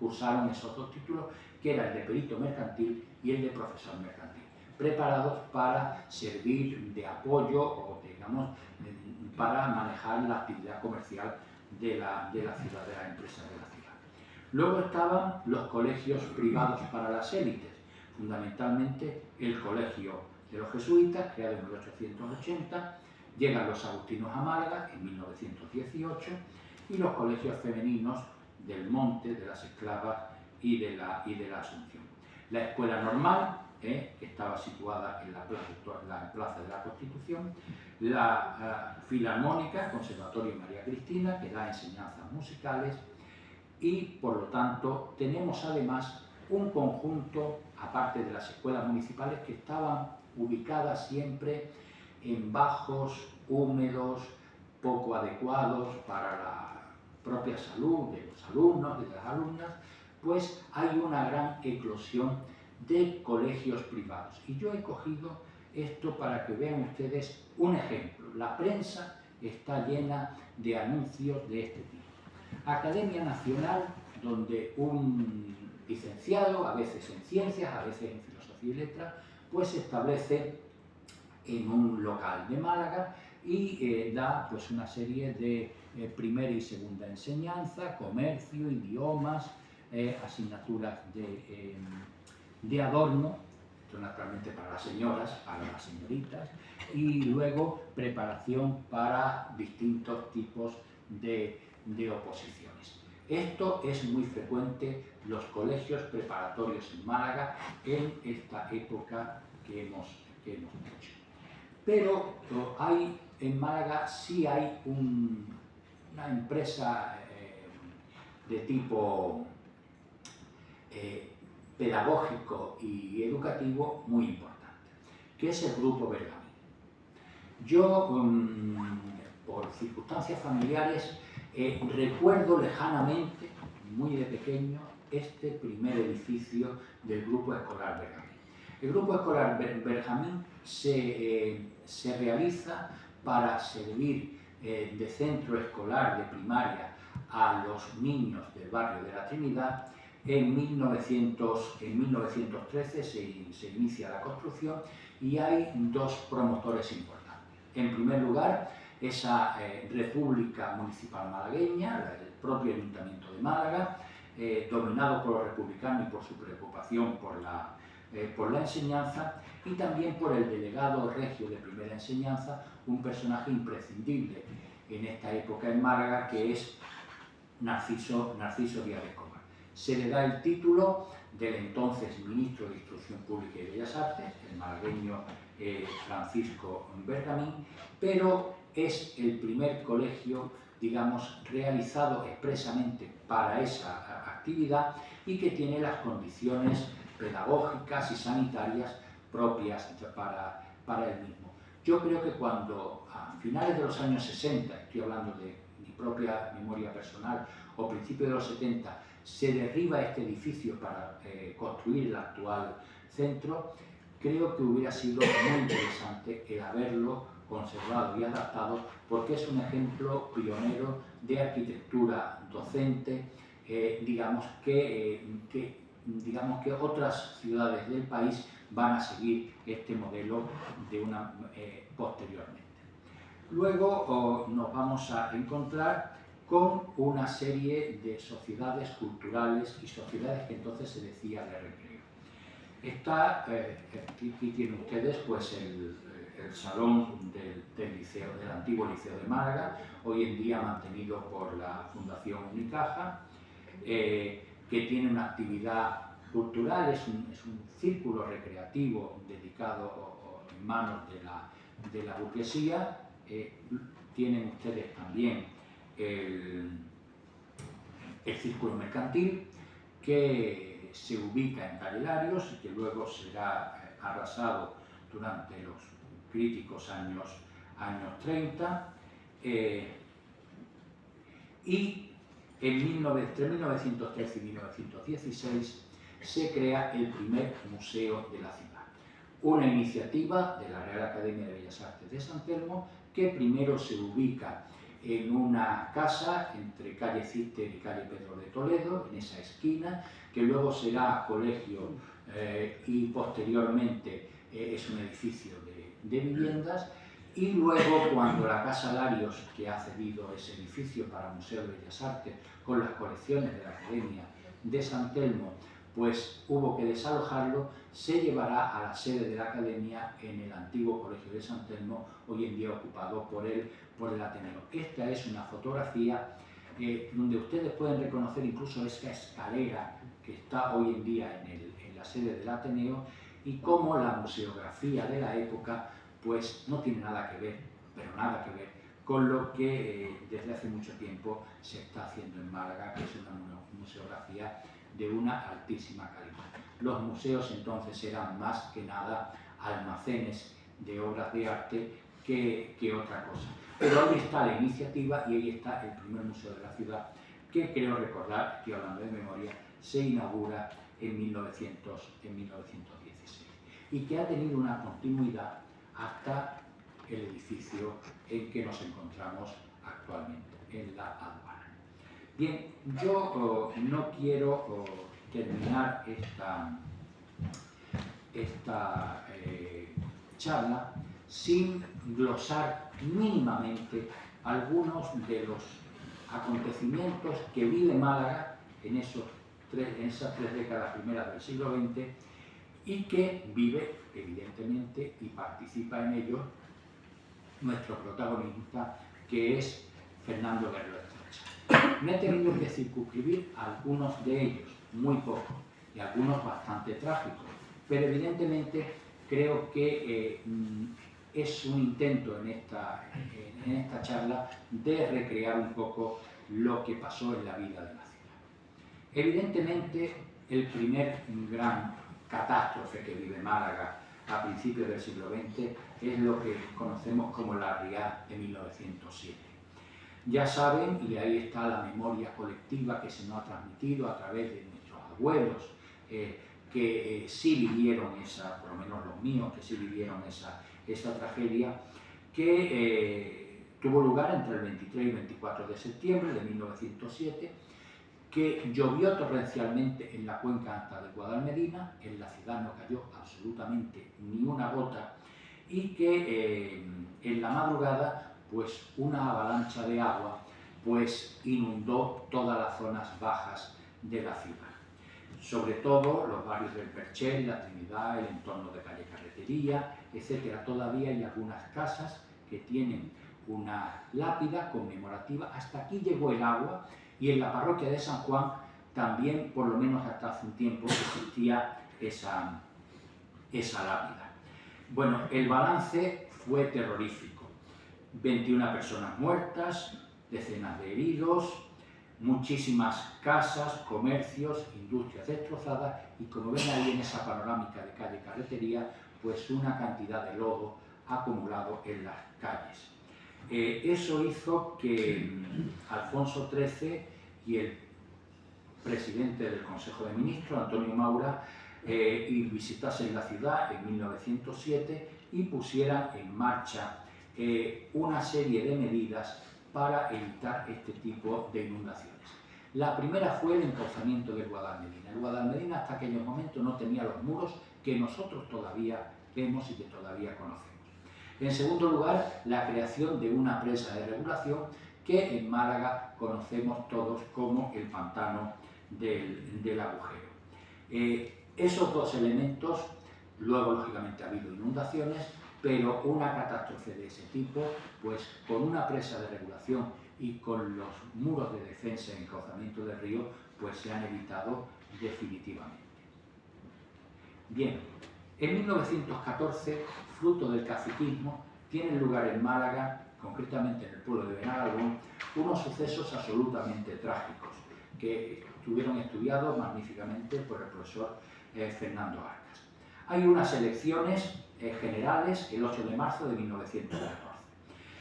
cursaron esos dos títulos, que era el de perito mercantil y el de profesor mercantil, preparados para servir de apoyo o, digamos, para manejar la actividad comercial de la ciudad, de las empresas de la ciudad. Luego estaban los colegios privados para las élites, fundamentalmente el Colegio de los Jesuitas, creado en 1880, llegan los agustinos a Málaga en 1918, y los colegios femeninos del Monte, de las Esclavas y de la Asunción. La Escuela Normal, que estaba situada en la Plaza de la Constitución, la Filarmónica, Conservatorio María Cristina, que da enseñanzas musicales, y por lo tanto tenemos además un conjunto, aparte de las escuelas municipales, que estaban ubicadas siempre en bajos, húmedos, poco adecuados para la propia salud de los alumnos, de las alumnas, pues hay una gran eclosión de colegios privados. Y yo he cogido esto para que vean ustedes un ejemplo. La prensa está llena de anuncios de este tipo. Academia Nacional, donde un licenciado, a veces en ciencias, a veces en filosofía y letras, pues se establece en un local de Málaga y da pues una serie de primera y segunda enseñanza, comercio, idiomas, asignaturas de adorno, esto naturalmente para las señoras, para las señoritas, y luego preparación para distintos tipos de oposiciones. Esto es muy frecuente, los colegios preparatorios en Málaga, en esta época que hemos dicho. Pero en Málaga sí hay una empresa de tipo pedagógico y educativo muy importante, que es el Grupo Bergamín. Yo, por circunstancias familiares, recuerdo lejanamente, muy de pequeño, este primer edificio del Grupo Escolar Bergamín. El Grupo Escolar Bergamín se realiza para servir de centro escolar de primaria a los niños del barrio de la Trinidad. En 1913 se inicia la construcción y hay dos promotores importantes. En primer lugar, esa República Municipal Malagueña, el propio Ayuntamiento de Málaga, dominado por los republicanos y por su preocupación por la enseñanza, y también por el delegado regio de primera enseñanza, un personaje imprescindible en esta época en Málaga, que es Narciso Díaz de Escobar. Se le da el título del entonces ministro de Instrucción Pública y Bellas Artes, el malagueño Francisco Bergamín, pero es el primer colegio, digamos, realizado expresamente para esa actividad y que tiene las condiciones pedagógicas y sanitarias propias para el mismo. Yo creo que cuando a finales de los años 60, estoy hablando de mi propia memoria personal, o principios de los 70, se derriba este edificio para construir el actual centro, creo que hubiera sido muy interesante el haberlo conservado y adaptado, porque es un ejemplo pionero de arquitectura docente, digamos que otras ciudades del país van a seguir este modelo posteriormente. Luego nos vamos a encontrar con una serie de sociedades culturales y sociedades que entonces se decía de recreo. Aquí tienen ustedes pues, el salón del antiguo Liceo de Málaga, hoy en día mantenido por la Fundación Unicaja, que tiene una actividad cultural, es un círculo recreativo dedicado en manos de la burguesía. Tienen ustedes también el círculo mercantil, que se ubica en Carilarios y que luego será arrasado durante los críticos años 30, y entre 1913 y 1916 se crea el primer museo de la ciudad, una iniciativa de la Real Academia de Bellas Artes de San Telmo, que primero se ubica en una casa entre calle Císter y calle Pedro de Toledo, en esa esquina, que luego será colegio y posteriormente es un edificio de viviendas, y luego cuando la Casa Larios, que ha cedido ese edificio para Museo de Bellas Artes con las colecciones de la Academia de San Telmo, pues hubo que desalojarlo, se llevará a la sede de la Academia en el antiguo Colegio de San Telmo, hoy en día ocupado por el Ateneo. Esta es una fotografía donde ustedes pueden reconocer incluso esa escalera que está hoy en día en la sede del Ateneo, y cómo la museografía de la época pues no tiene nada que ver, pero nada que ver, con lo que desde hace mucho tiempo se está haciendo en Málaga, que es una museografía de una altísima calidad. Los museos entonces eran más que nada almacenes de obras de arte que otra cosa. Pero ahí está la iniciativa y ahí está el primer museo de la ciudad, que creo recordar, estoy hablando de memoria, se inaugura en 1916 y que ha tenido una continuidad hasta el edificio en que nos encontramos actualmente, en la aduana. Bien, yo no quiero terminar esta charla sin glosar mínimamente algunos de los acontecimientos que vive Málaga en esas tres décadas primeras del siglo XX, y que vive, evidentemente, y participa en ello nuestro protagonista, que es Fernando Guerrero Estrecha. Me he tenido que circunscribir algunos de ellos, muy pocos, y algunos bastante trágicos, pero evidentemente creo que es un intento en esta charla de recrear un poco lo que pasó en la vida de la ciudad. Evidentemente, el primer gran catástrofe que vive Málaga a principios del siglo XX es lo que conocemos como la riada de 1907. Ya saben, y ahí está la memoria colectiva que se nos ha transmitido a través de nuestros abuelos, que sí vivieron por lo menos los míos, que sí vivieron esa tragedia, que tuvo lugar entre el 23 y 24 de septiembre de 1907, que llovió torrencialmente en la cuenca alta del Guadalmedina, en la ciudad no cayó absolutamente ni una gota, y que en la madrugada pues una avalancha de agua pues inundó todas las zonas bajas de la ciudad. Sobre todo los barrios del Perchel, la Trinidad, el entorno de calle Carretería, etc. Todavía hay algunas casas que tienen una lápida conmemorativa. Hasta aquí llegó el agua, y en la parroquia de San Juan también, por lo menos hasta hace un tiempo, existía esa lápida. Bueno, el balance fue terrorífico. 21 personas muertas, decenas de heridos, muchísimas casas, comercios, industrias destrozadas, y como ven ahí en esa panorámica de calle Carretería, pues una cantidad de lodo acumulado en las calles. Eso hizo que Alfonso XIII y el presidente del Consejo de Ministros, Antonio Maura, visitasen la ciudad en 1907 y pusieran en marcha una serie de medidas para evitar este tipo de inundaciones. La primera fue el encauzamiento del Guadalmedina. El Guadalmedina hasta aquellos momentos no tenía los muros que nosotros todavía vemos y que todavía conocemos. En segundo lugar, la creación de una presa de regulación que en Málaga conocemos todos como el pantano del agujero. Esos dos elementos, luego lógicamente ha habido inundaciones, pero una catástrofe de ese tipo, pues con una presa de regulación y con los muros de defensa y encauzamiento del río, pues se han evitado definitivamente. Bien, en 1914, fruto del caciquismo, tienen lugar en Málaga, concretamente en el pueblo de Benalagún, unos sucesos absolutamente trágicos que estuvieron estudiados magníficamente por el profesor Fernando Arcas. Hay unas elecciones generales el 8 de marzo de 1914.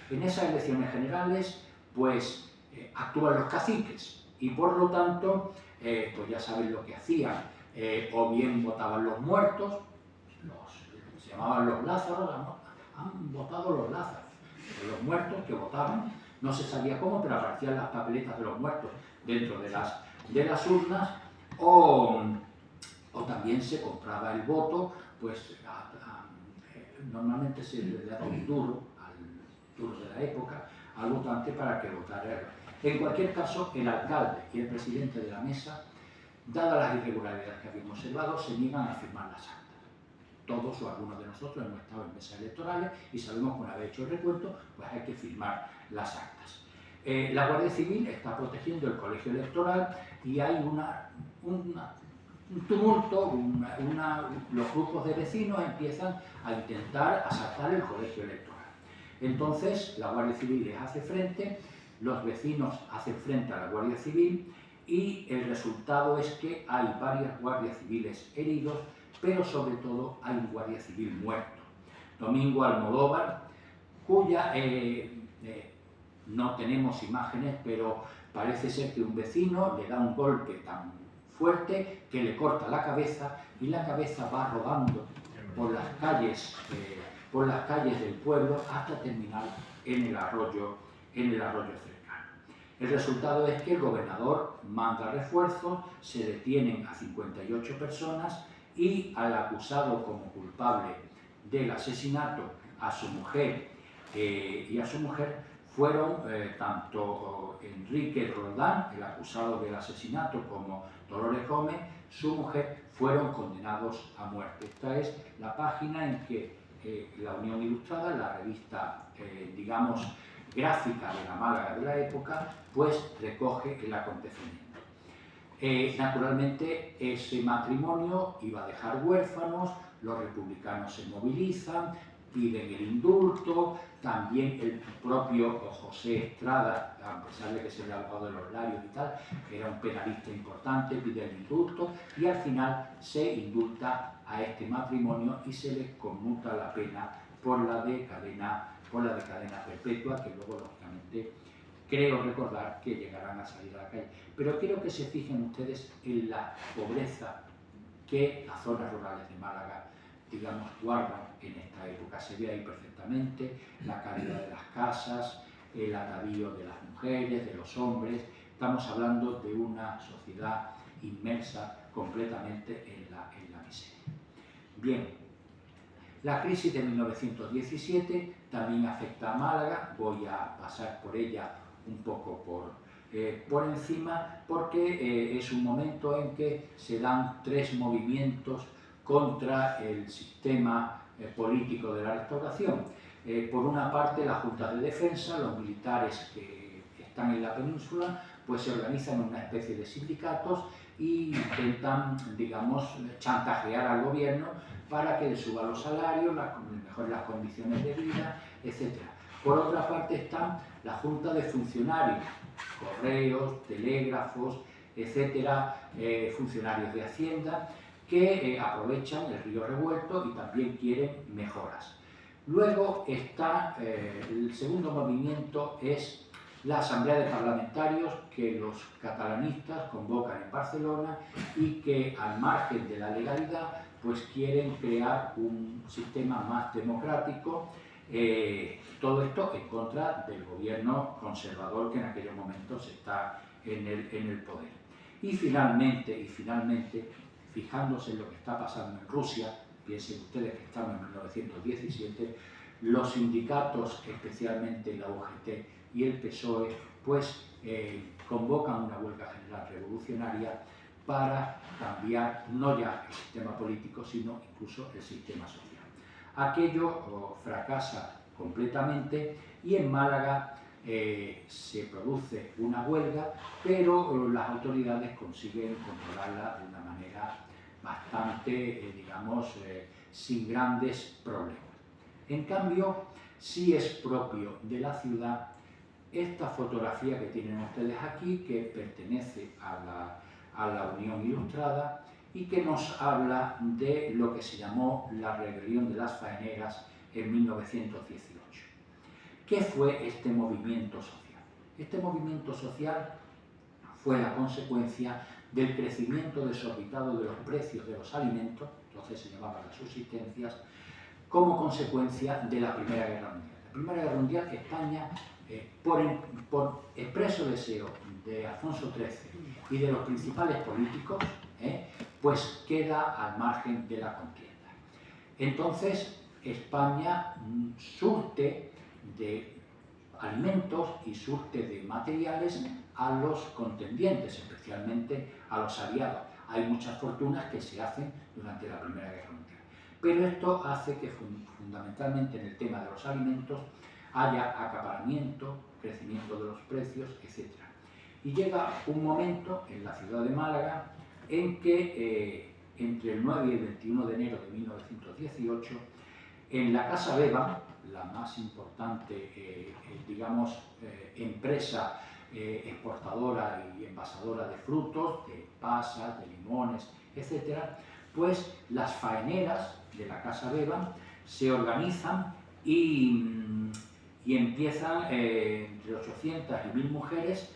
En esas elecciones generales, pues actúan los caciques y por lo tanto, pues ya saben lo que hacían, o bien votaban los muertos, se llamaban los lázaros, han votado los lázaros, los muertos que votaban, no se sabía cómo, pero aparecían las papeletas de los muertos dentro de las urnas, o también se compraba el voto, pues normalmente se le daba un duro, al duro de la época, al votante para que votara. En cualquier caso, el alcalde y el presidente de la mesa, dadas las irregularidades que habíamos observado, se niegan a firmar las actas. Todos o algunos de nosotros hemos estado en mesas electorales y sabemos que una vez hecho el recuento, pues hay que firmar las actas. La Guardia Civil está protegiendo el colegio electoral y hay un tumulto, los grupos de vecinos empiezan a intentar asaltar el colegio electoral. Entonces la Guardia Civil les hace frente, los vecinos hacen frente a la Guardia Civil y el resultado es que hay varias guardias civiles heridos, pero sobre todo hay un guardia civil muerto, Domingo Almodóvar, cuya no tenemos imágenes, pero parece ser que un vecino le da un golpe tan fuerte que le corta la cabeza y la cabeza va rodando por las calles del pueblo hasta terminar en el arroyo cercano. El resultado es que el gobernador manda refuerzos, se detienen a 58 personas y al acusado como culpable del asesinato a su mujer fueron tanto Enrique Roldán, el acusado del asesinato, como Dolores Gómez, su mujer, fueron condenados a muerte. Esta es la página en que la Unión Ilustrada, la revista, digamos, gráfica de la Málaga de la época, pues recoge el acontecimiento. Naturalmente, ese matrimonio iba a dejar huérfanos, los republicanos se movilizan, piden el indulto, también el propio José Estrada, a pesar de que se le ha hablado de los labios y tal, era un penalista importante, pide el indulto y al final se indulta a este matrimonio y se les conmuta la pena por la de cadena perpetua, que luego lógicamente creo recordar que llegarán a salir a la calle. Pero quiero que se fijen ustedes en la pobreza que las zonas rurales de Málaga, digamos, guardan en esta época. Se ve ahí perfectamente la calidad de las casas, el atavío de las mujeres, de los hombres. Estamos hablando de una sociedad inmersa completamente en la miseria. Bien, la crisis de 1917 también afecta a Málaga. Voy a pasar por ella un poco por encima, porque es un momento en que se dan tres movimientos contra el sistema político de la Restauración. Por una parte, la Junta de Defensa, los militares que están en la península, pues se organizan en una especie de sindicatos y intentan, digamos, chantajear al gobierno para que le suba los salarios, mejore las condiciones de vida, etc. Por otra parte está la Junta de Funcionarios, correos, telégrafos, etcétera, funcionarios de Hacienda, que aprovechan el río revuelto y también quieren mejoras. Luego está el segundo movimiento, es la Asamblea de Parlamentarios, que los catalanistas convocan en Barcelona y que, al margen de la legalidad, pues quieren crear un sistema más democrático. Todo esto en contra del gobierno conservador que en aquellos momentos está en el poder. Y finalmente, fijándose en lo que está pasando en Rusia, piensen ustedes que estamos en 1917, los sindicatos, especialmente la UGT y el PSOE, pues convocan una huelga general revolucionaria para cambiar no ya el sistema político, sino incluso el sistema social. Aquello fracasa completamente y en Málaga se produce una huelga, pero las autoridades consiguen controlarla de una manera bastante, digamos, sin grandes problemas. En cambio, sí es propio de la ciudad esta fotografía que tienen ustedes aquí, que pertenece a la Unión Ilustrada y que nos habla de lo que se llamó la rebelión de las faeneras en 1918. ¿Qué fue este movimiento social? Este movimiento social fue la consecuencia del crecimiento desorbitado de los precios de los alimentos, entonces se llamaban las subsistencias, como consecuencia de la Primera Guerra Mundial. La Primera Guerra Mundial, España, por expreso deseo de Alfonso XIII y de los principales políticos, pues queda al margen de la contienda. Entonces, España surte de alimentos y surte de materiales a los contendientes, especialmente a los aliados. Hay muchas fortunas que se hacen durante la Primera Guerra Mundial. Pero esto hace que fundamentalmente en el tema de los alimentos haya acaparamiento, crecimiento de los precios, etc. Y llega un momento en la ciudad de Málaga en que entre el 9 y el 21 de enero de 1918, en la Casa Bevan, la más importante, digamos, empresa exportadora y envasadora de frutos, de pasas, de limones, etc., pues las faeneras de la Casa Bevan se organizan y empiezan entre 800 y 1000 mujeres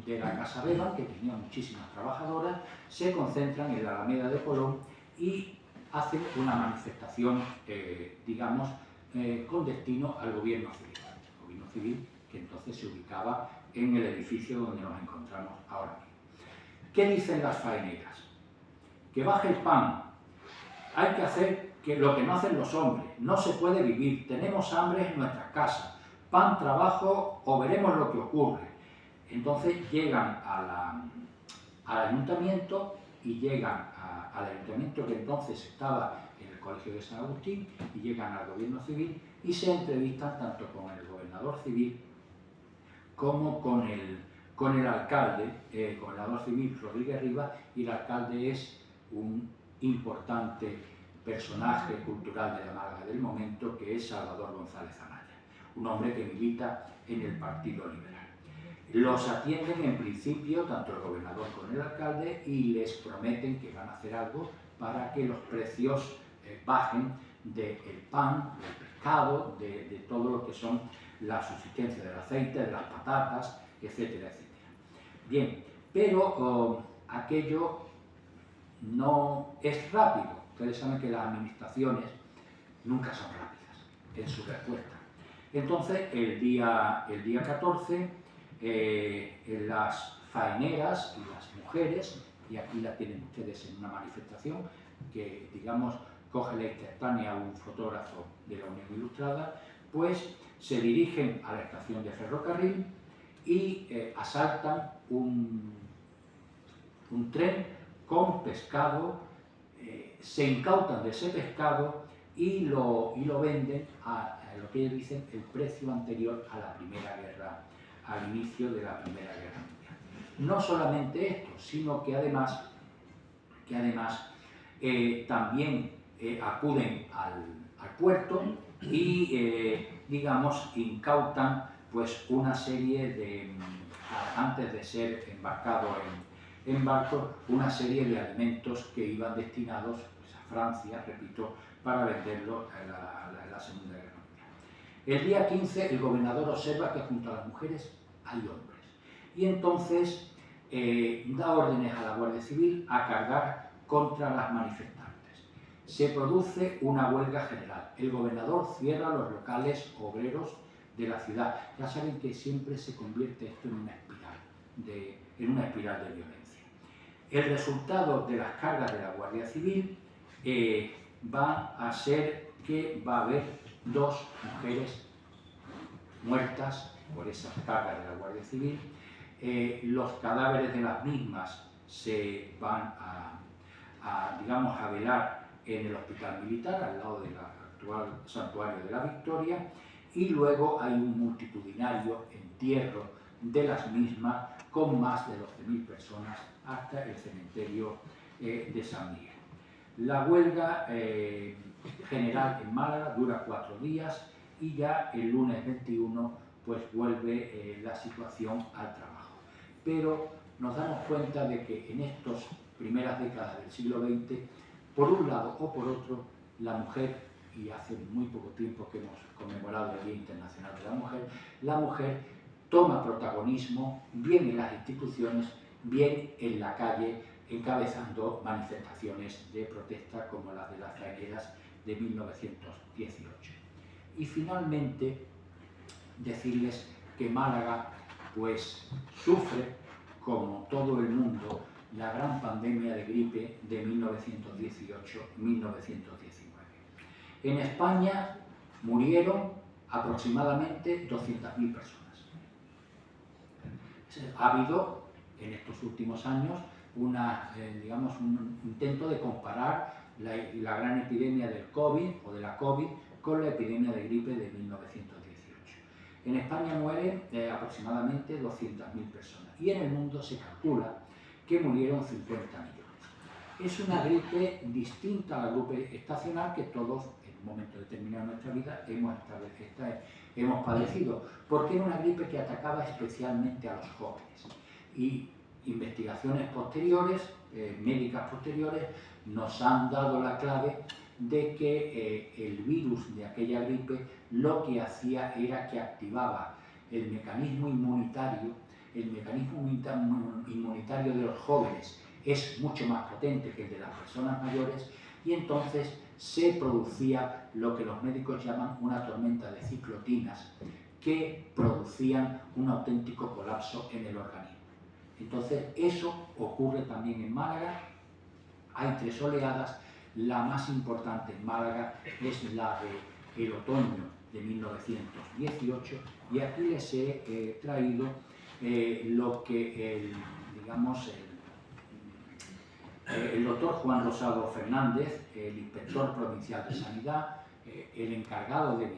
de la Casa Bevan, que tenían muchísimas trabajadoras, se concentran en la Alameda de Colón y hacen una manifestación, digamos, con destino al gobierno civil. El gobierno civil que entonces se ubicaba en el edificio donde nos encontramos ahora mismo. ¿Qué dicen las faeneras? Que baje el pan. Hay que hacer lo que no hacen los hombres. No se puede vivir. Tenemos hambre en nuestras casas. Pan, trabajo o veremos lo que ocurre. Entonces llegan al ayuntamiento y llegan al ayuntamiento que entonces estaba en el Colegio de San Agustín y llegan al gobierno civil y se entrevistan tanto con el gobernador civil como con el alcalde, con el gobernador civil Rodríguez Rivas, y el alcalde es un importante personaje cultural de la Málaga del momento, que es Salvador González Anaya, un hombre que milita en el Partido Liberal. Los atienden en principio tanto el gobernador como el alcalde y les prometen que van a hacer algo para que los precios bajen del pan, del pescado, de todo lo que son la subsistencia del aceite, de las patatas, etcétera, etcétera. Bien, pero aquello no es rápido. Ustedes saben que las administraciones nunca son rápidas en su respuesta. Entonces, el día 14, las faeneras y las mujeres, y aquí la tienen ustedes en una manifestación que, digamos, coge la instantánea un fotógrafo de la Unión Ilustrada, pues se dirigen a la estación de ferrocarril y asaltan un tren con pescado, se incautan de ese pescado y lo venden a lo que ellos dicen el precio anterior a la Primera Guerra, al inicio de la Primera Guerra Mundial. No solamente esto, sino que además también acuden al puerto y, digamos, incautan pues una serie de, antes de ser embarcado en barco, una serie de alimentos que iban destinados pues, a Francia, repito, para venderlo en la Segunda Guerra Mundial. El día 15 el gobernador observa que junto a las mujeres hay hombres y entonces da órdenes a la Guardia Civil a cargar contra las manifestantes. Se produce una huelga general. El gobernador cierra los locales obreros de la ciudad. Ya saben que siempre se convierte esto en una espiral de violencia. El resultado de las cargas de la Guardia Civil va a ser que va a haber 2 mujeres muertas por esas cargas de la Guardia Civil. Los cadáveres de las mismas se van digamos, a velar en el hospital militar, al lado del actual santuario de la Victoria, y luego hay un multitudinario entierro de las mismas con más de 12.000 personas hasta el cementerio de San Miguel. La huelga general en Málaga dura 4 días y ya el lunes 21 pues vuelve la situación al trabajo. Pero nos damos cuenta de que en estas primeras décadas del siglo XX, por un lado o por otro, la mujer, y hace muy poco tiempo que hemos conmemorado el Día Internacional de la mujer toma protagonismo bien en las instituciones, bien en la calle, encabezando manifestaciones de protesta como las de las faeneras de 1918. Y finalmente, decirles que Málaga pues sufre, como todo el mundo, la gran pandemia de gripe de 1918-1919. En España murieron aproximadamente 200.000 personas. Ha habido en estos últimos años digamos, un intento de comparar la gran epidemia del COVID o de la COVID con la epidemia de gripe de 1918. En España mueren aproximadamente 200.000 personas y en el mundo se calcula que murieron 50 millones. Es una gripe distinta a la gripe estacional que todos en un momento determinado de nuestra vida hemos padecido, porque era una gripe que atacaba especialmente a los jóvenes. Y investigaciones posteriores, médicas posteriores, nos han dado la clave de que el virus de aquella gripe lo que hacía era que activaba el mecanismo inmunitario. El mecanismo inmunitario de los jóvenes es mucho más potente que el de las personas mayores y entonces se producía lo que los médicos llaman una tormenta de ciclotinas que producían un auténtico colapso en el organismo. Entonces eso ocurre también en Málaga. Hay 3 oleadas. La más importante en Málaga es la del otoño de 1918 y aquí les he traído lo que el doctor Juan Rosado Fernández, el inspector provincial de Sanidad, el encargado de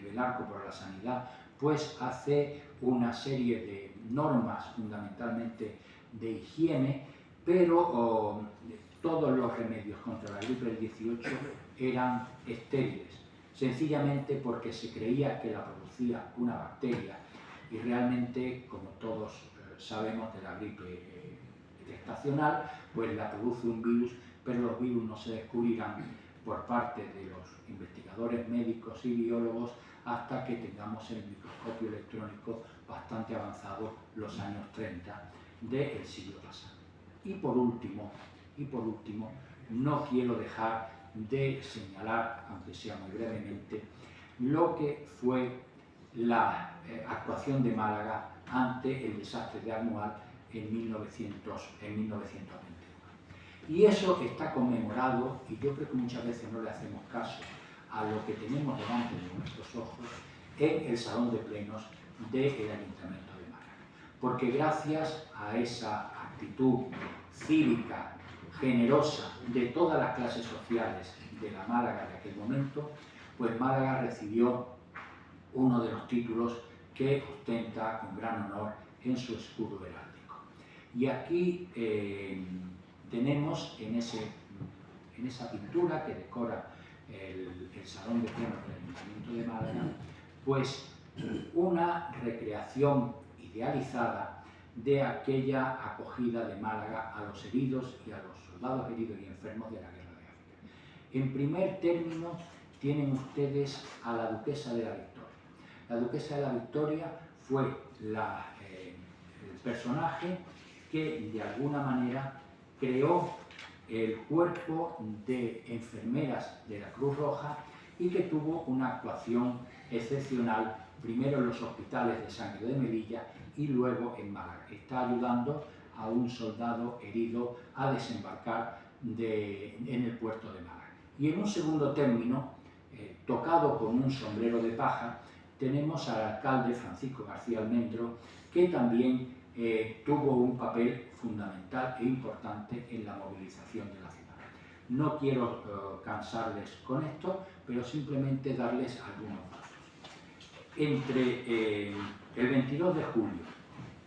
velar por la sanidad, pues hace una serie de normas fundamentalmente de higiene, pero todos los remedios contra la gripe del 18 eran estériles, sencillamente porque se creía que la producía una bacteria y realmente, como todos sabemos de la gripe estacional, pues la produce un virus, pero los virus no se descubrirán por parte de los investigadores médicos y biólogos hasta que tengamos el microscopio electrónico bastante avanzado los años 30 del siglo pasado. Y por último, no quiero dejar de señalar, aunque sea muy brevemente, lo que fue la actuación de Málaga ante el desastre de Almohad en 1921. Y eso está conmemorado, y yo creo que muchas veces no le hacemos caso a lo que tenemos delante de nuestros ojos, en el Salón de Plenos del Ayuntamiento de Málaga. Porque gracias a esa actitud cívica, generosa, de todas las clases sociales de la Málaga de aquel momento, pues Málaga recibió uno de los títulos que ostenta con gran honor en su escudo heráldico. Y aquí tenemos en esa pintura que decora el Salón de Plenos del Ayuntamiento de Málaga, pues una recreación idealizada de aquella acogida de Málaga a los heridos y a los soldados heridos y enfermos de la Guerra de África. En primer término tienen ustedes a la Duquesa de la Victoria. La Duquesa de la Victoria fue el personaje que de alguna manera creó el cuerpo de enfermeras de la Cruz Roja y que tuvo una actuación excepcional, primero en los hospitales de Sangre de Melilla y luego en Málaga. Está ayudando a un soldado herido a desembarcar en el puerto de Málaga. Y en un segundo término, tocado con un sombrero de paja, tenemos al alcalde Francisco García Almendro, que también tuvo un papel fundamental e importante en la movilización de la ciudad. No quiero cansarles con esto, pero simplemente darles algunos datos. Entre el 22 de julio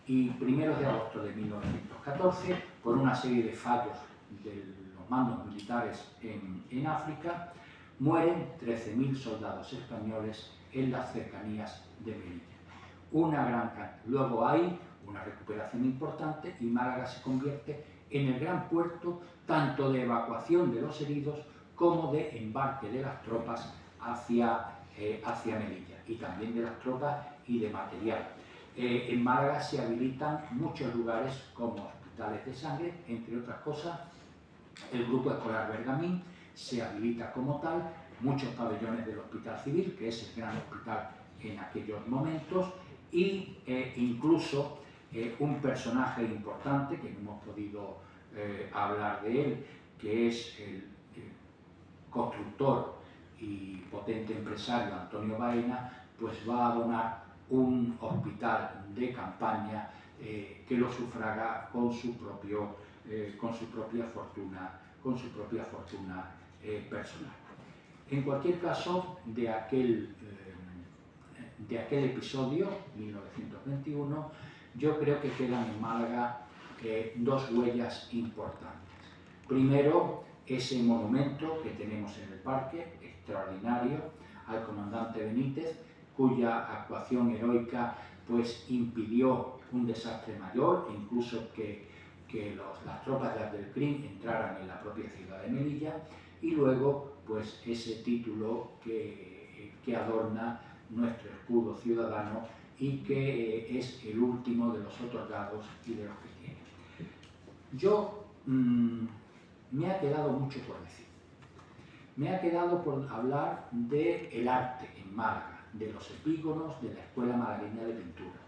y 1 de agosto de 1914, por una serie de fallos de los mandos militares en África, mueren 13.000 soldados españoles en las cercanías de Melilla. Una gran cantidad. Luego hay una recuperación importante y Málaga se convierte en el gran puerto tanto de evacuación de los heridos como de embarque de las tropas hacia Melilla, y también de las tropas y de material. En Málaga se habilitan muchos lugares como hospitales de sangre, entre otras cosas. El Grupo Escolar Bergamín se habilita como tal, muchos pabellones del Hospital Civil, que es el gran hospital en aquellos momentos, y incluso un personaje importante, que no hemos podido hablar de él, que es el constructor y potente empresario Antonio Baena, pues va a donar un hospital de campaña que lo sufraga con su propia fortuna personal. En cualquier caso, de aquel episodio, 1921, yo creo que quedan en Málaga dos huellas importantes. Primero, ese monumento que tenemos en el parque, extraordinario, al comandante Benítez, cuya actuación heroica pues impidió un desastre mayor, incluso que las tropas de Abdelkrim entraran en la propia ciudad de Melilla, y luego pues ese título que adorna nuestro escudo ciudadano y que es el último de los otorgados y de los que tiene. Yo me ha quedado mucho por decir. Me ha quedado por hablar del arte en Málaga, de los epígonos de la Escuela Malagueña de Pintura,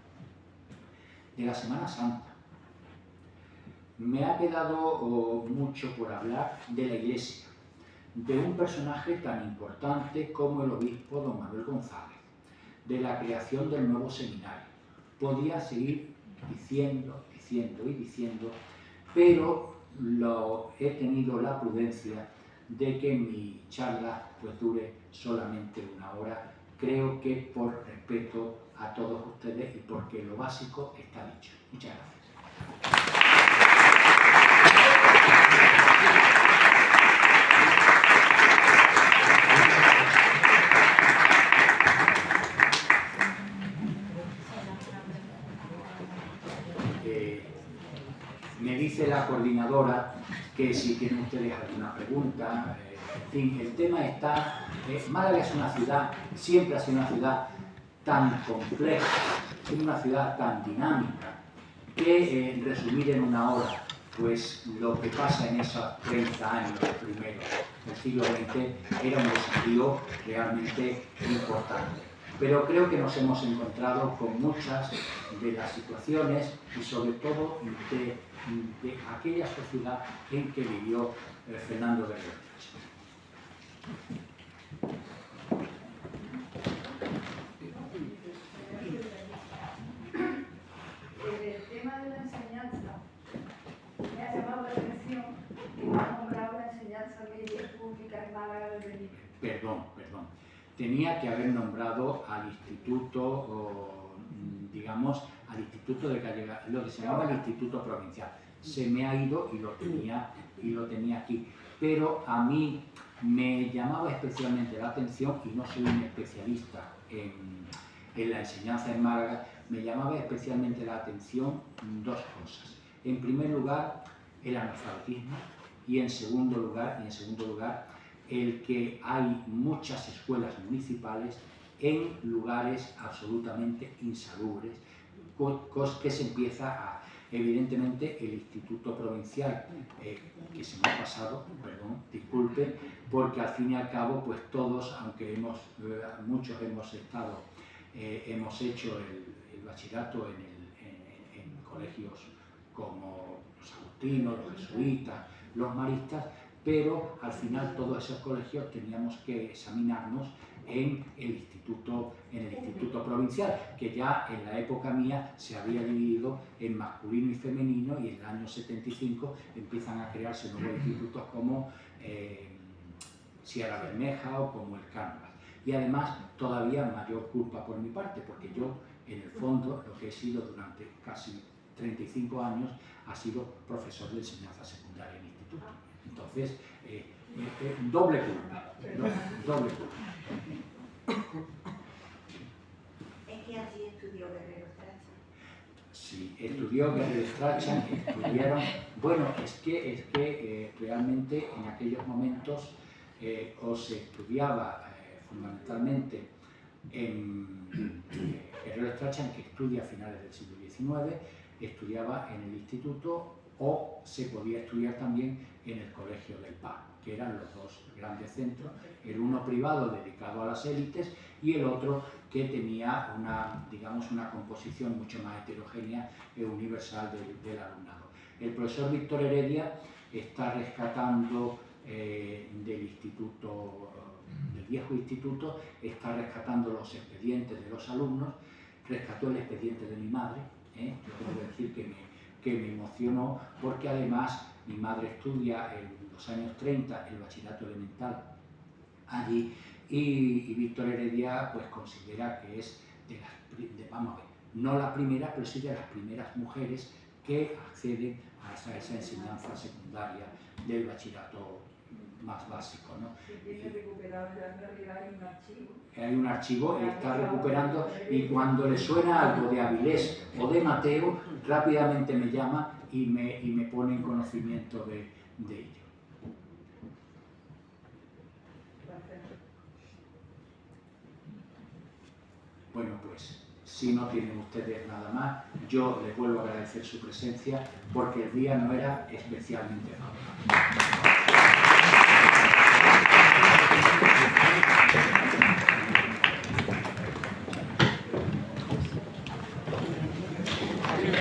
de la Semana Santa. Me ha quedado mucho por hablar de la Iglesia, de un personaje tan importante como el obispo don Manuel González, de la creación del nuevo seminario. Podía seguir diciendo, pero he tenido la prudencia de que mi charla pues dure solamente 1 hora. Creo que por respeto a todos ustedes y porque lo básico está dicho. Muchas gracias. Me dice la coordinadora que si tienen ustedes alguna pregunta, en fin, el tema está... Málaga es una ciudad, siempre ha sido una ciudad tan compleja, es una ciudad tan dinámica, que resumir en 1 hora pues lo que pasa en esos 30 años primeros del siglo XX era un desafío realmente importante. pero creo que nos hemos encontrado con muchas de las situaciones y sobre todo de aquella sociedad en que vivió Fernando de Retrochain.
El tema de la enseñanza me ha llamado la atención que me ha nombrado la enseñanza media pública en Málaga desde niño.
Perdón. Tenía que haber nombrado al instituto, digamos, al instituto de Gallega, lo que se llamaba el Instituto Provincial. Se me ha ido y lo tenía aquí. Pero a mí me llamaba especialmente la atención, y no soy un especialista en la enseñanza en Málaga, me llamaba especialmente la atención dos cosas. En primer lugar, el analfabetismo, y en segundo lugar, el que hay muchas escuelas municipales en lugares absolutamente insalubres, que se empieza a... Evidentemente, el Instituto Provincial, que se me ha pasado, perdón, disculpe, porque al fin y al cabo, pues todos, aunque muchos hemos hecho el bachillerato en colegios como los agustinos, los jesuitas, los maristas, pero al final todos esos colegios teníamos que examinarnos en el instituto provincial, que ya en la época mía se había dividido en masculino y femenino, y en el año 75 empiezan a crearse nuevos institutos como Sierra Bermeja o como el Canvas. Y además todavía mayor culpa por mi parte, porque yo en el fondo lo que he sido durante casi 35 años ha sido profesor de enseñanza secundaria en instituto. Entonces, doble culpa, ¿no? Doble culpa.
Es que allí estudió Guerrero Strachan.
Sí, estudió Guerrero Strachan, estudiaron... Bueno, es que realmente en aquellos momentos o se estudiaba fundamentalmente en Guerrero Strachan, que estudia a finales del siglo XIX, estudiaba en el instituto, o se podía estudiar también en el Colegio del Palo, que eran los dos grandes centros, el uno privado dedicado a las élites y el otro que tenía una composición mucho más heterogénea e universal del alumnado. El profesor Víctor Heredia está rescatando del viejo instituto, está rescatando los expedientes de los alumnos, rescató el expediente de mi madre. Yo tengo que decir que me emocionó, porque además mi madre estudia en los años 30 el bachillerato elemental allí, y Víctor Heredia pues considera que es no la primera, pero sí de las primeras mujeres que acceden a esa enseñanza secundaria del bachillerato más básico, ¿no?
Tiene recuperado, en realidad hay un archivo.
Hay un archivo, él está recuperando, y cuando le suena algo de Avilés o de Mateo, rápidamente me llama y me pone en conocimiento de ello. Bueno, pues, si no tienen ustedes nada más, yo les vuelvo a agradecer su presencia, porque el día no era especialmente fácil.